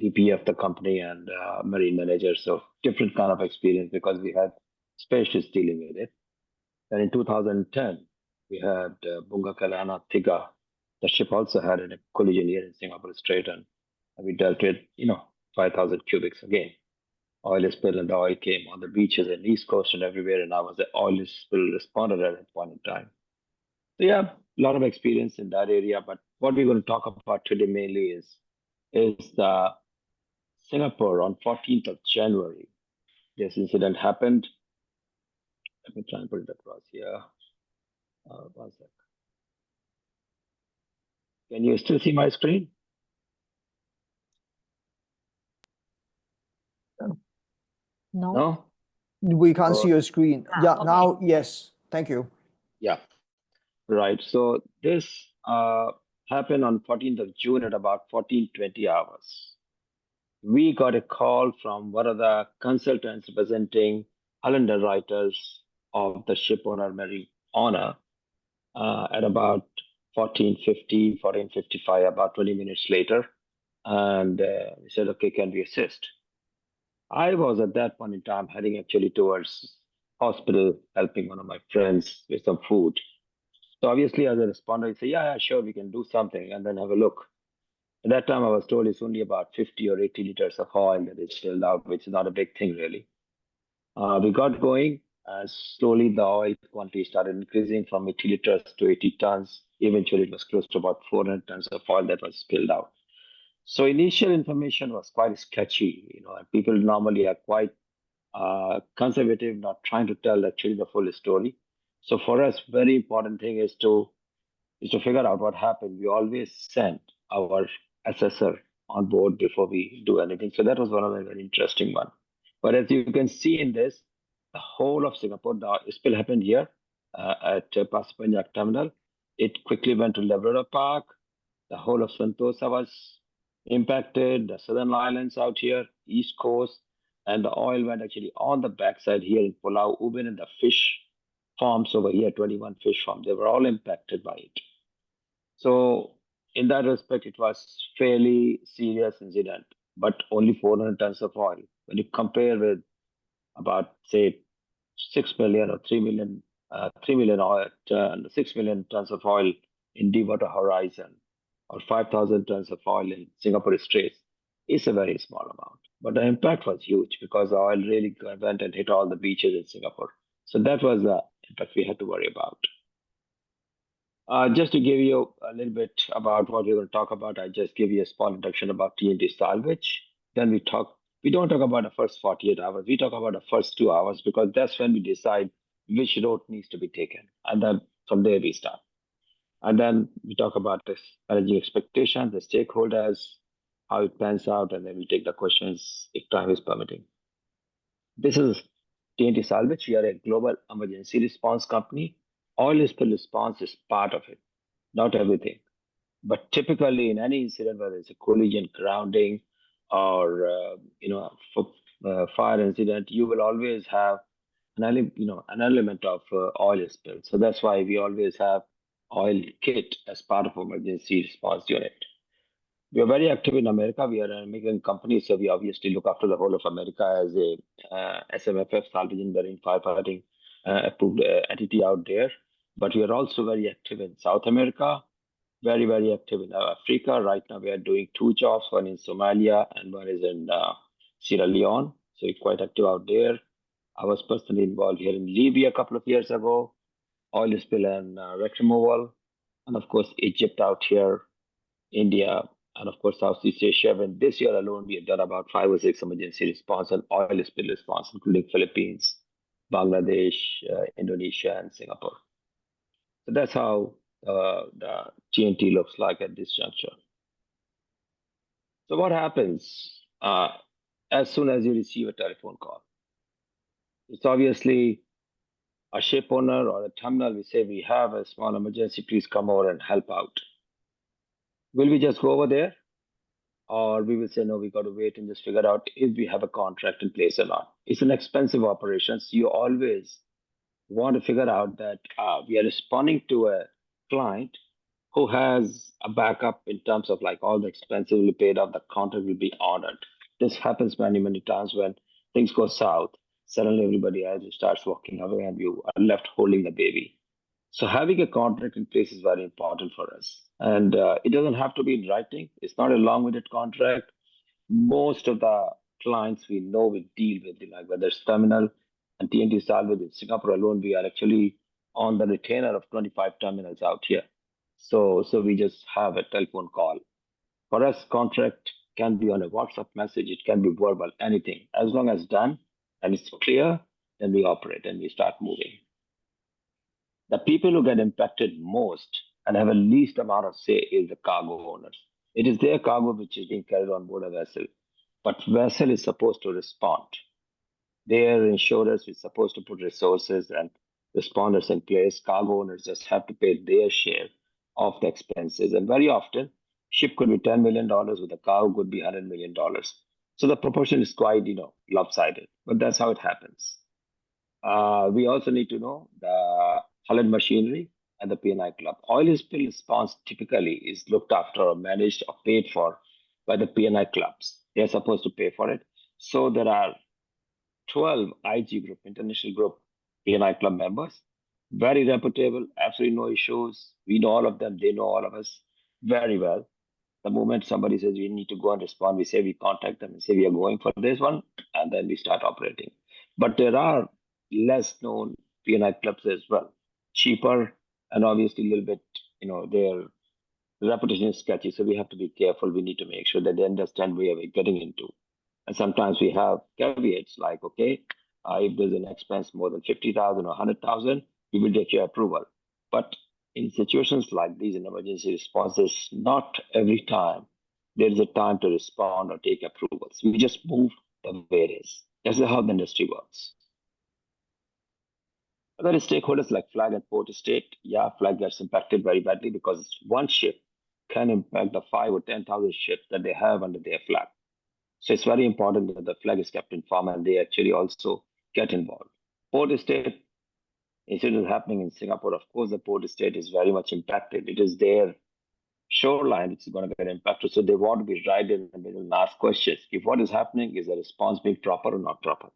DP of the company and marine manager. So different kind of experience because we had specialists dealing with it. And in 2010, we had Bunga Kalana Tiga. The ship also had a collision here in Singapore Strait, and we dealt with 5,000 cubics again. Oil spill, and the oil came on the beaches and East Coast and everywhere, and I was the oil spill responder at that point in time. So yeah, a lot of experience in that area. But what we're going to talk about today mainly is the Singapore on 14th of January. This incident happened. Let me try and put it across here. 1 sec. Can you still see my screen? No. No? We can't see your screen. Yeah, okay. now, yes. Thank you. Yeah. Right. So this happened on 14th of June at about 14:20 hours. We got a call from one of the consultants representing underwriters of the ship owner Mary Honor at about 14:50, 14:55, about 20 minutes later. And we said, okay, can we assist? I was at that point in time heading actually towards hospital, helping one of my friends with some food. So obviously, as a responder, I say, yeah, sure, we can do something, and then have a look. At that time, I was told it's only about 50 or 80 liters of oil that is spilled out, which is not a big thing, really. We got going, and slowly the oil quantity started increasing from 80 liters to 80 tons. Eventually, it was close to about 400 tons of oil that was spilled out. So initial information was quite sketchy, and people normally are quite conservative, not trying to tell actually the full story. So for us, very important thing is to figure out what happened. We always send our assessor on board before we do anything. So that was one of the very interesting one. But as you can see in this, the whole of Singapore, the spill happened here at Pasir Panjang Terminal. It quickly went to Labrador Park. The whole of Sentosa was impacted. The southern islands out here, east coast, and the oil went actually on the backside here in Pulau Ubin, and the fish farms over here, 21 fish farms, they were all impacted by it. So in that respect, it was fairly serious incident, but only 400 tons of oil. When you compare with about say 6 million or 3 million, 3 million oil, 6 million tons of oil in Deepwater Horizon, or 5,000 tons of oil in Singapore Straits, it's a very small amount. But the impact was huge because the oil really went and hit all the beaches in Singapore. So that was the impact we had to worry about. Just to give you a little bit about what we're going to talk about, I just give you a small introduction about TNT salvage. Then we don't talk about the first 48 hours. We talk about the first 2 hours because that's when we decide which road needs to be taken. And then from there we start. And then we talk about this managing expectations, the stakeholders, how it pans out, and then we take the questions if time is permitting. This is TNT Salvage. We are a global emergency response company. Oil spill response is part of it, not everything. But typically, in any incident, whether it's a collision, grounding, or fire incident, you will always have an element of oil spill. So that's why we always have oil kit as part of emergency response unit. We are very active in America. We are an American company, so we obviously look after the whole of America as a SMFF, salvage and marine firefighting approved entity out there. But we are also very active in South America, very, very active in Africa. Right now, we are doing 2 jobs, one in Somalia and one is in Sierra Leone. So we're quite active out there. I was personally involved here in Libya a couple of years ago, oil spill and wreck removal. And of course, Egypt out here, India, and of course, Southeast Asia. And this year alone, we have done about 5 or 6 emergency response and oil spill response, including Philippines, Bangladesh, Indonesia, and Singapore. So that's how the TNT looks like at this juncture. So what happens as soon as you receive a telephone call? It's obviously a ship owner or a terminal. We say, we have a small emergency, please come over and help out. Will we just go over there? Or we will say, no, we got to wait and just figure out if we have a contract in place or not. It's an expensive operation. So you always want to figure out that we are responding to a client who has a backup in terms of like all the expenses will be paid off, the contract will be honored. This happens many, many times when things go south. Suddenly everybody else starts walking away and you are left holding the baby. So having a contract in place is very important for us. And it doesn't have to be in writing. It's not a long-winded contract. Most of the clients we know we deal with, like whether it's terminal and TNT salvage in Singapore alone, we are actually on the retainer of 25 terminals out here. So we just have a telephone call. For us, contract can be on a WhatsApp message, it can be verbal, anything. As long as done and it's clear, then we operate and we start moving. The people who get impacted most and have the least amount of say is the cargo owners. It is their cargo which is being carried on board a vessel, but vessel is supposed to respond. Their insurers is supposed to put resources and responders in place. Cargo owners just have to pay their share of the expenses. And very often, ship could be $10 million with a cargo could be $100 million. So the proportion is quite, lopsided, but that's how it happens. We also need to know the hull machinery and the P&I club. Oil spill response typically is looked after or managed or paid for by the P&I clubs. They're supposed to pay for it. So there are 12 IG group, international group P&I club members, very reputable, absolutely no issues. We know all of them, they know all of us very well. The moment somebody says we need to go and respond, we say we contact them and say we are going for this one, and then we start operating. But there are less known P&I clubs as well, cheaper, and obviously a little bit, their reputation is sketchy. So we have to be careful. We need to make sure that they understand where we're getting into. And sometimes we have caveats like, okay, if there's an expense more than 50,000 or 100,000, we will take your approval. But in situations like these, in emergency responses, not every time there is a time to respond or take approvals. We just move the way it is. That's how the industry works. Other stakeholders like flag and port state, flag gets impacted very badly because one ship can impact the 5,000 or 10,000 ships that they have under their flag. So it's very important that the flag is kept informed and they actually also get involved. Port state incident happening in Singapore, of course, the port state is very much impacted. It is their shoreline which is going to get impacted. So they want to be right in the middle and ask questions. If what is happening, is the response being proper or not proper?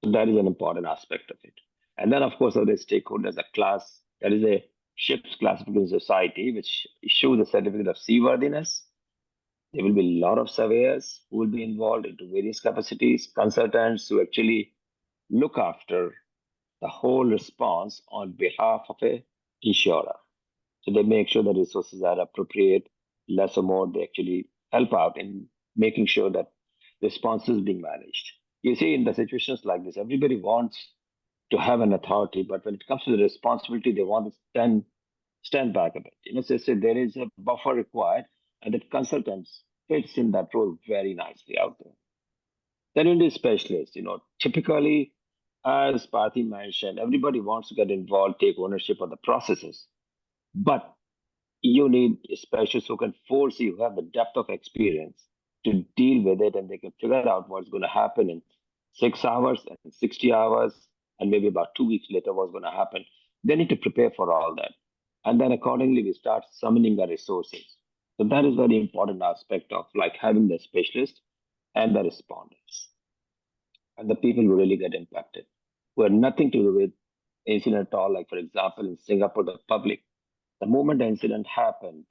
So that is an important aspect of it. And then, of course, other stakeholders, a class, that is a ship's classification society, which issues a certificate of seaworthiness. There will be a lot of surveyors who will be involved into various capacities, consultants who actually look after the whole response on behalf of a insurer. So they make sure the resources are appropriate, less or more, they actually help out in making sure that response is being managed. You see, in the situations like this, everybody wants to have an authority, but when it comes to the responsibility, they want to stand back a bit. So there is a buffer required, and the consultants fits in that role very nicely out there. Then in the specialists, typically, as Parthi mentioned, everybody wants to get involved, take ownership of the processes, but you need specialists who can foresee, who have the depth of experience to deal with it, and they can figure out what's going to happen in 6 hours and 60 hours, and maybe about 2 weeks later what's going to happen. They need to prepare for all that. And then accordingly, we start summoning the resources. So that is very important aspect of like having the specialist and the responders. And the people who really get impacted, who have nothing to do with incident at all. Like, for example, in Singapore, the public, the moment the incident happened,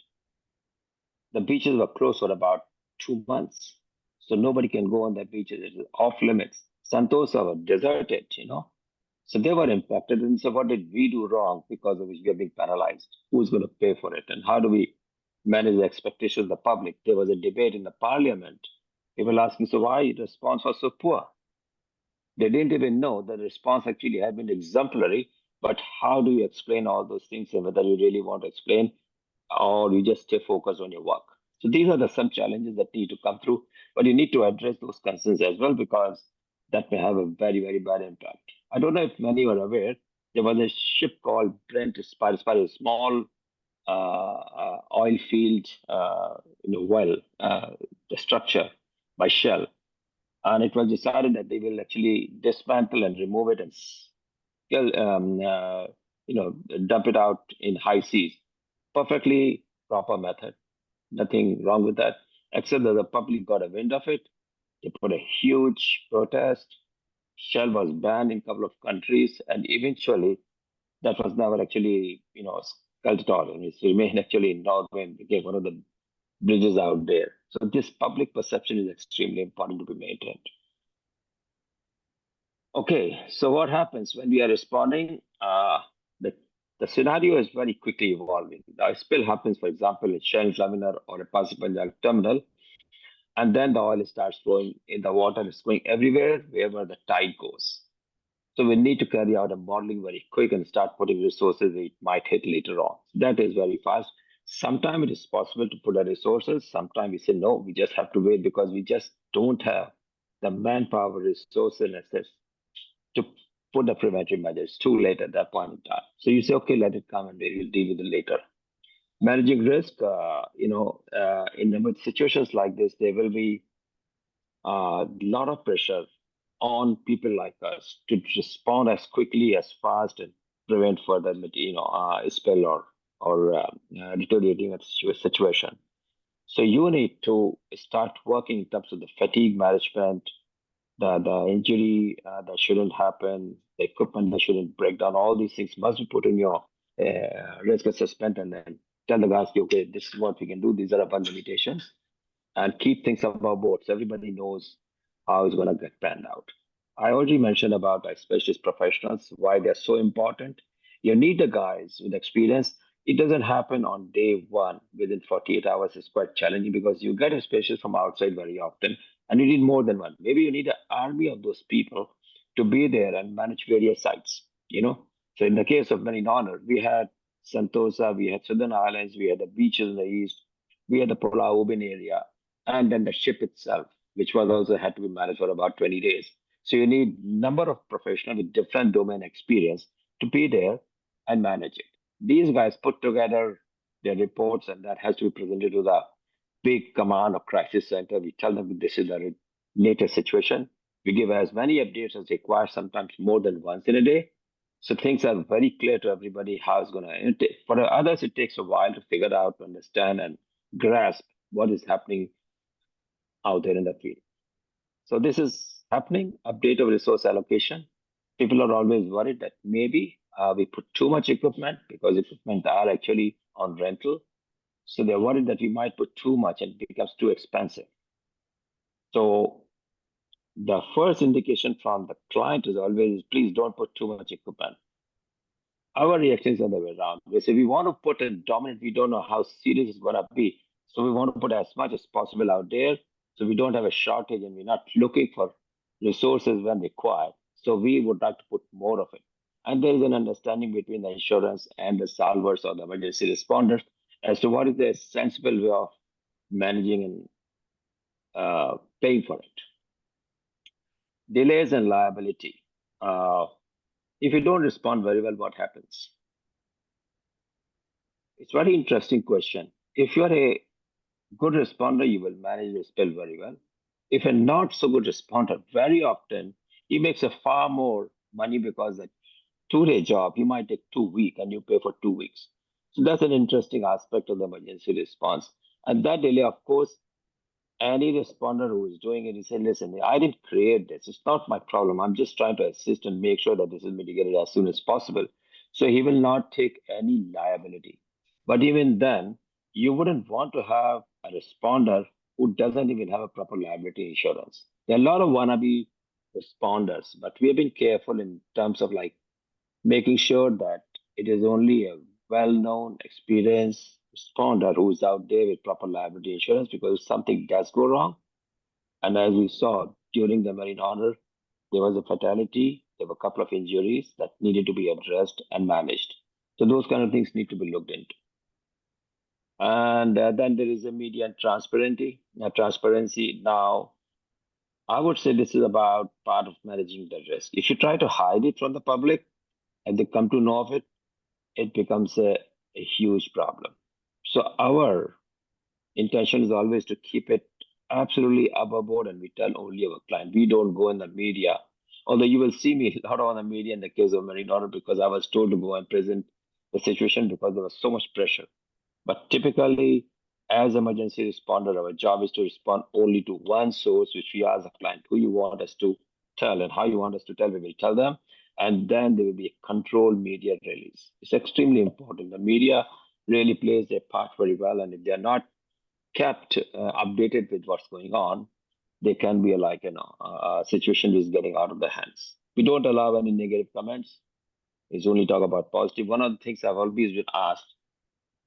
the beaches were closed for about 2 months. So nobody can go on the beaches. It is off limits. Sentosa were deserted, So they were impacted. And so what did we do wrong because of which we are being penalized? Who's going to pay for it? And how do we manage the expectations of the public? There was a debate in the parliament. People asking, so why the response was so poor? They didn't even know that the response actually had been exemplary. But how do you explain all those things, and whether you really want to explain or you just stay focused on your work? So these are some challenges that need to come through, but you need to address those concerns as well, because that may have a very, very bad impact. I don't know if many are aware, there was a ship called Brent Aspire, a small oil field, the structure by Shell. And it was decided that they will actually dismantle and remove it and dump it out in high seas. Perfectly proper method. Nothing wrong with that, except that the public got a wind of it. They put a huge protest. Shell was banned in a couple of countries, and eventually that was never actually, CILT at all. And it's remained actually in Norway and became one of the bridges out there. So this public perception is extremely important to be maintained. Okay, so what happens when we are responding? The scenario is very quickly evolving. The spill happens, for example, in Shell terminal or a Pasir Panjang terminal. And then the oil starts flowing in the water, it's going everywhere, wherever the tide goes. So we need to carry out a modeling very quick and start putting resources it might hit later on. That is very fast. Sometimes it is possible to put the resources. Sometimes we say, no, we just have to wait because we just don't have the manpower, resources, and assets to put the preventive measures. Too late at that point in time. So you say, okay, let it come and we will deal with it later. Managing risk, in the situations like this, there will be a lot of pressure on people like us to respond as quickly as fast and prevent further, spill or deteriorating a situation. So you need to start working in terms of the fatigue management, the injury that shouldn't happen, the equipment that shouldn't break down. All these things must be put in your risk assessment, and then tell the guys, okay, this is what we can do. These are our limitations, and keep things above board so everybody knows how it's going to get panned out. I already mentioned about specialist professionals, why they're so important. You need the guys with experience. It doesn't happen on day one within 48 hours. It's quite challenging because you get a specialist from outside very often, and you need more than one. Maybe you need an army of those people to be there and manage various sites. So in the case of Marine Honor, we had Sentosa, we had Southern Islands, we had the beaches in the east, we had the Pulau Ubin area, and then the ship itself, which was also had to be managed for about 20 days. So you need number of professionals with different domain experience to be there and manage it. These guys put together their reports, and that has to be presented to the big command or crisis center. We tell them this is the latest situation. We give as many updates as required, sometimes more than once in a day. So things are very clear to everybody how it's going to. For the others, it takes a while to figure out, to understand, and grasp what is happening out there in the field. So this is happening, update of resource allocation. People are always worried that maybe we put too much equipment because equipment are actually on rental. So they're worried that we might put too much and it becomes too expensive. So the first indication from the client is always, please don't put too much equipment. Our reactions are the way around. We say we want to put a dominant, we don't know how serious it's going to be. So we want to put as much as possible out there so we don't have a shortage and we're not looking for resources when required. So we would like to put more of it. And there is an understanding between the insurance and the solvers or the emergency responders as to what is the sensible way of managing and paying for it. Delays and liability. If you don't respond very well, what happens? It's a very interesting question. If you're a good responder, you will manage the spill very well. If a not so good responder, very often he makes a far more money because a 2-day job, he might take 2 weeks and you pay for 2 weeks. So that's an interesting aspect of the emergency response. And that delay, of course, any responder who is doing it, he said, listen, I didn't create this. It's not my problem. I'm just trying to assist and make sure that this is mitigated as soon as possible. So he will not take any liability. But even then, you wouldn't want to have a responder who doesn't even have a proper liability insurance. There are a lot of wannabe responders, but we have been careful in terms of making sure that it is only a well-known, experienced responder who's out there with proper liability insurance, because if something does go wrong, and as we saw during the Marine Honor, there was a fatality, there were a couple of injuries that needed to be addressed and managed. So those kind of things need to be looked into. And then there is a media and transparency. Now, I would say this is about part of managing the risk. If you try to hide it from the public and they come to know of it, it becomes a huge problem. So our intention is always to keep it absolutely above board, and we tell only our client. We don't go in the media, although you will see me a lot on the media in the case of Marine Honor because I was told to go and present the situation because there was so much pressure. But typically, as emergency responder, our job is to respond only to one source, which we ask the client who you want us to tell and how you want us to tell. We will tell them, and then there will be a controlled media release. It's extremely important. The media really plays their part very well, and if they're not kept updated with what's going on, they can be a situation is getting out of their hands. We don't allow any negative comments. It's only talk about positive. One of the things I've always been asked,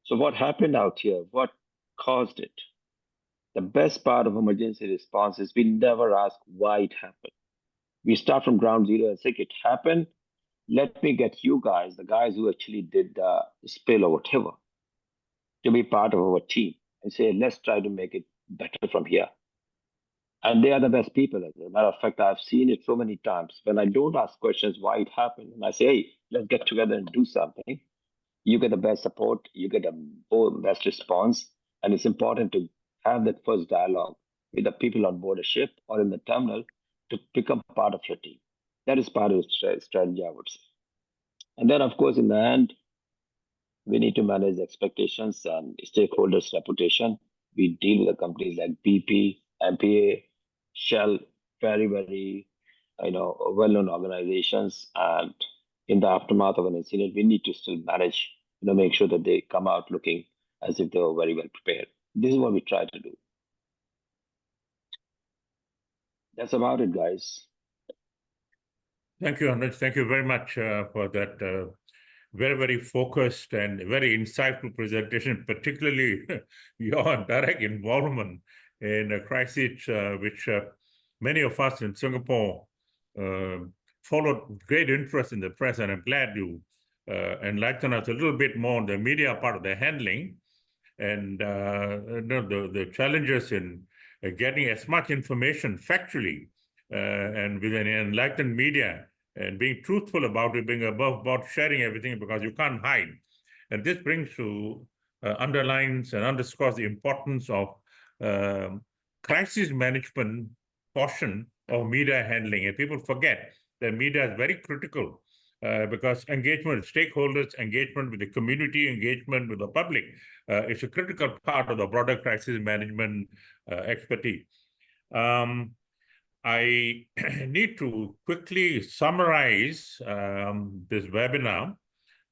so what happened out here? What caused it? The best part of emergency response is we never ask why it happened. We start from ground zero and say it happened. Let me get you guys, the guys who actually did the spill or whatever, to be part of our team and say, let's try to make it better from here. And they are the best people. As a matter of fact, I've seen it so many times. When I don't ask questions why it happened, and I say, hey, let's get together and do something, you get the best support, you get the best response. And it's important to have that first dialogue with the people on board a ship or in the terminal to become part of your team. That is part of the strategy, I would say. And then, of course, in the end, we need to manage expectations and stakeholders' reputation. We deal with the companies like BP, MPA, Shell, very, very, well-known organizations. And in the aftermath of an incident, we need to still manage, make sure that they come out looking as if they were very well prepared. This is what we try to do. That's about it, guys. Thank you, Anuj. Thank you very much for that very, very focused and very insightful presentation, particularly your direct involvement in a crisis which many of us in Singapore followed with great interest in the press, and I'm glad you enlightened us a little bit more on the media part of the handling and the challenges in getting as much information factually and with an enlightened media, and being truthful about it, being about sharing everything, because you can't hide. And this brings to underlines and underscores the importance of crisis management portion of media handling. And people forget that media is very critical because engagement with stakeholders, engagement with the community, engagement with the public is a critical part of the broader crisis management expertise. I need to quickly summarize this webinar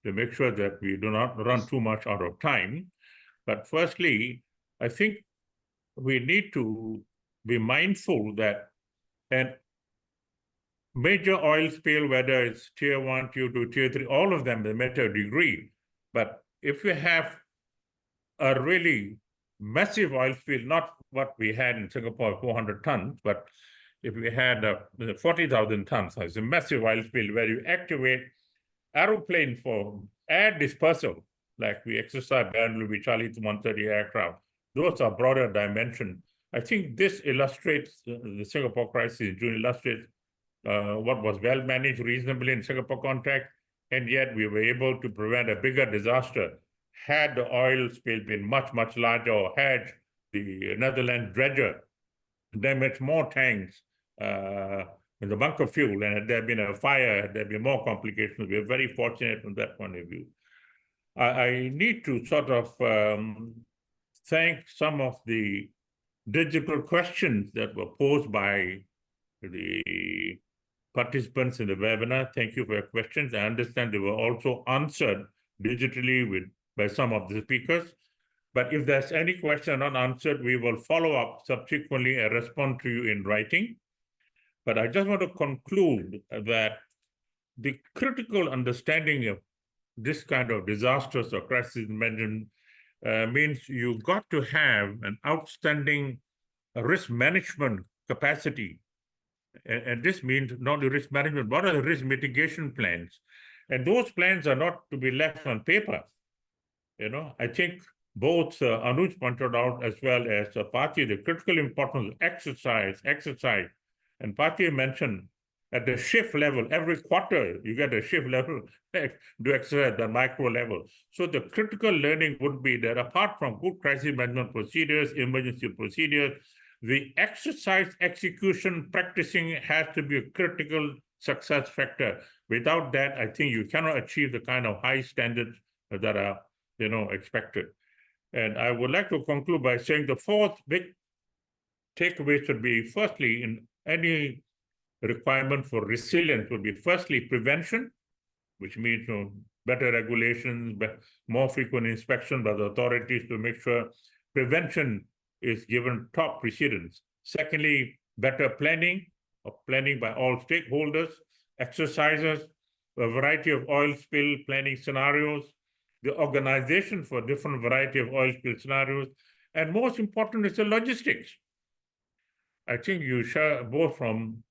to make sure that we do not run too much out of time. But firstly, I think we need to be mindful that a major oil spill, whether it's tier 1, tier 2, tier 3, all of them, they matter a degree. But if we have a really massive oil spill, not what we had in Singapore, 400 tons, but if we had 40,000 tons, it's a massive oil spill where you activate aeroplane for air dispersal, like we exercise with Charlie 130 aircraft. Those are broader dimension. I think this illustrates the Singapore crisis. June illustrates what was well managed reasonably in Singapore contract, and yet we were able to prevent a bigger disaster. Had the oil spill been much, much larger, or had the Netherlands dredger damaged more tanks in the bunker fuel, and had there been a fire, had there been more complications. We're very fortunate from that point of view. I need to sort of thank some of the digital questions that were posed by the participants in the webinar. Thank you for your questions. I understand they were also answered digitally by some of the speakers. But if there's any question unanswered, we will follow up subsequently and respond to you in writing. But I just want to conclude that the critical understanding of this kind of disasters or crisis management means you've got to have an outstanding risk management capacity. And this means not only risk management, what are the risk mitigation plans? And those plans are not to be left on paper. I think both Anuj pointed out as well as Pati, the critical importance of exercise. And Pati mentioned at the shift level, every quarter you get a shift level to exercise at the micro level. So the critical learning would be that apart from good crisis management procedures, emergency procedures, the exercise execution practicing has to be a critical success factor. Without that, I think you cannot achieve the kind of high standards that are expected. And I would like to conclude by saying the fourth big takeaway should be, firstly, in any requirement for resilience would be, firstly, prevention, which means better regulations, more frequent inspection by the authorities to make sure prevention is given top precedence. Secondly, better planning by all stakeholders, exercises, a variety of oil spill planning scenarios, the organization for different variety of oil spill scenarios, And most important is the logistics. I think you share both from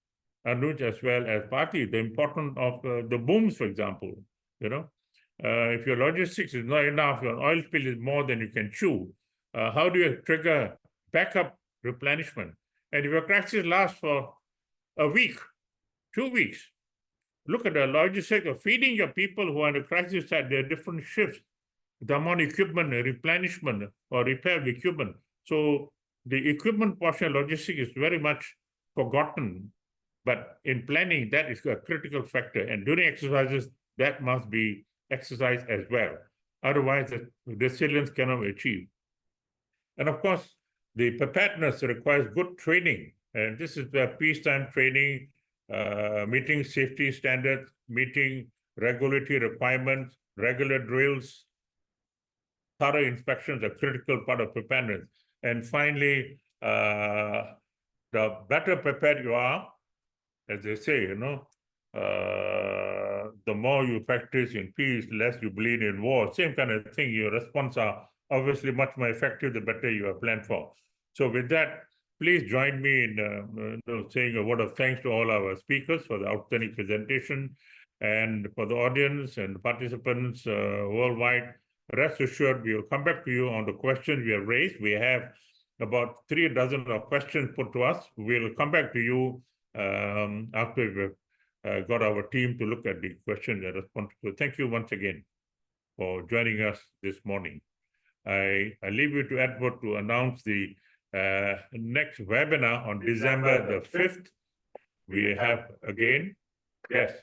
Anuj as well as Pati, the importance of the booms, for example. If your logistics is not enough, your oil spill is more than you can chew. How do you trigger backup replenishment? And if your crisis lasts for a week, 2 weeks, look at the logistics of feeding your people who are in the crisis side. There are different shifts, the amount of equipment, replenishment, or repair of equipment. So the equipment portion of logistics is very much forgotten. But in planning, that is a critical factor. And during exercises, that must be exercised as well. Otherwise, the resilience cannot be achieved. And of course, the preparedness requires good training. And this is the peacetime training, meeting safety standards, meeting regulatory requirements, regular drills, thorough inspections are a critical part of preparedness. And finally, the better prepared you are, as they say, the more you practice in peace, less you bleed in war. Same kind of thing. Your response are obviously much more effective the better you are planned for. So with that, please join me in saying a word of thanks to all our speakers for the outstanding presentation, and for the audience and participants worldwide. Rest assured, we will come back to you on the questions we have raised. We have about 3 dozen of questions put to us. We'll come back to you after we've got our team to look at the questions and respond. So thank you once again for joining us this morning. I leave you to Edward to announce the next webinar on December the 5th. We have again, yes.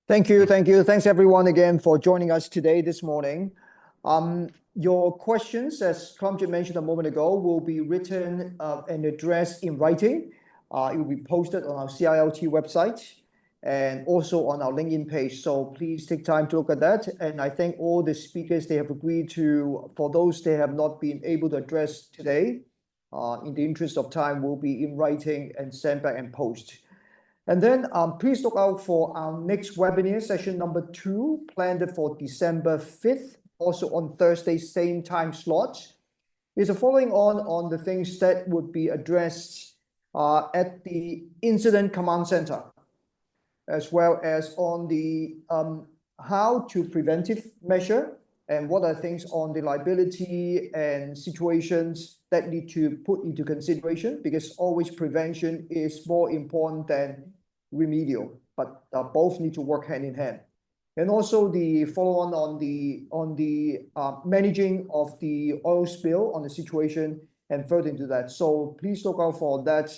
Thank you. Thanks everyone again for joining us today, this morning. Your questions, as Kamjit mentioned a moment ago, will be written and addressed in writing. It will be posted on our CILT website and also on our LinkedIn page. So please take time to look at that. And I thank all the speakers. They have agreed to, for those they have not been able to address today, in the interest of time, will be in writing and sent back and post. And then please look out for our next webinar, session number 2, planned for December 5th, also on Thursday, same time slot. It's a following on the things that would be addressed at the Incident Command Center, as well as on the how to preventive measure and what are things on the liability and situations that need to put into consideration, because always prevention is more important than remedial, but both need to work hand in hand. And also the follow-on on the managing of the oil spill on the situation and further into that. So please look out for that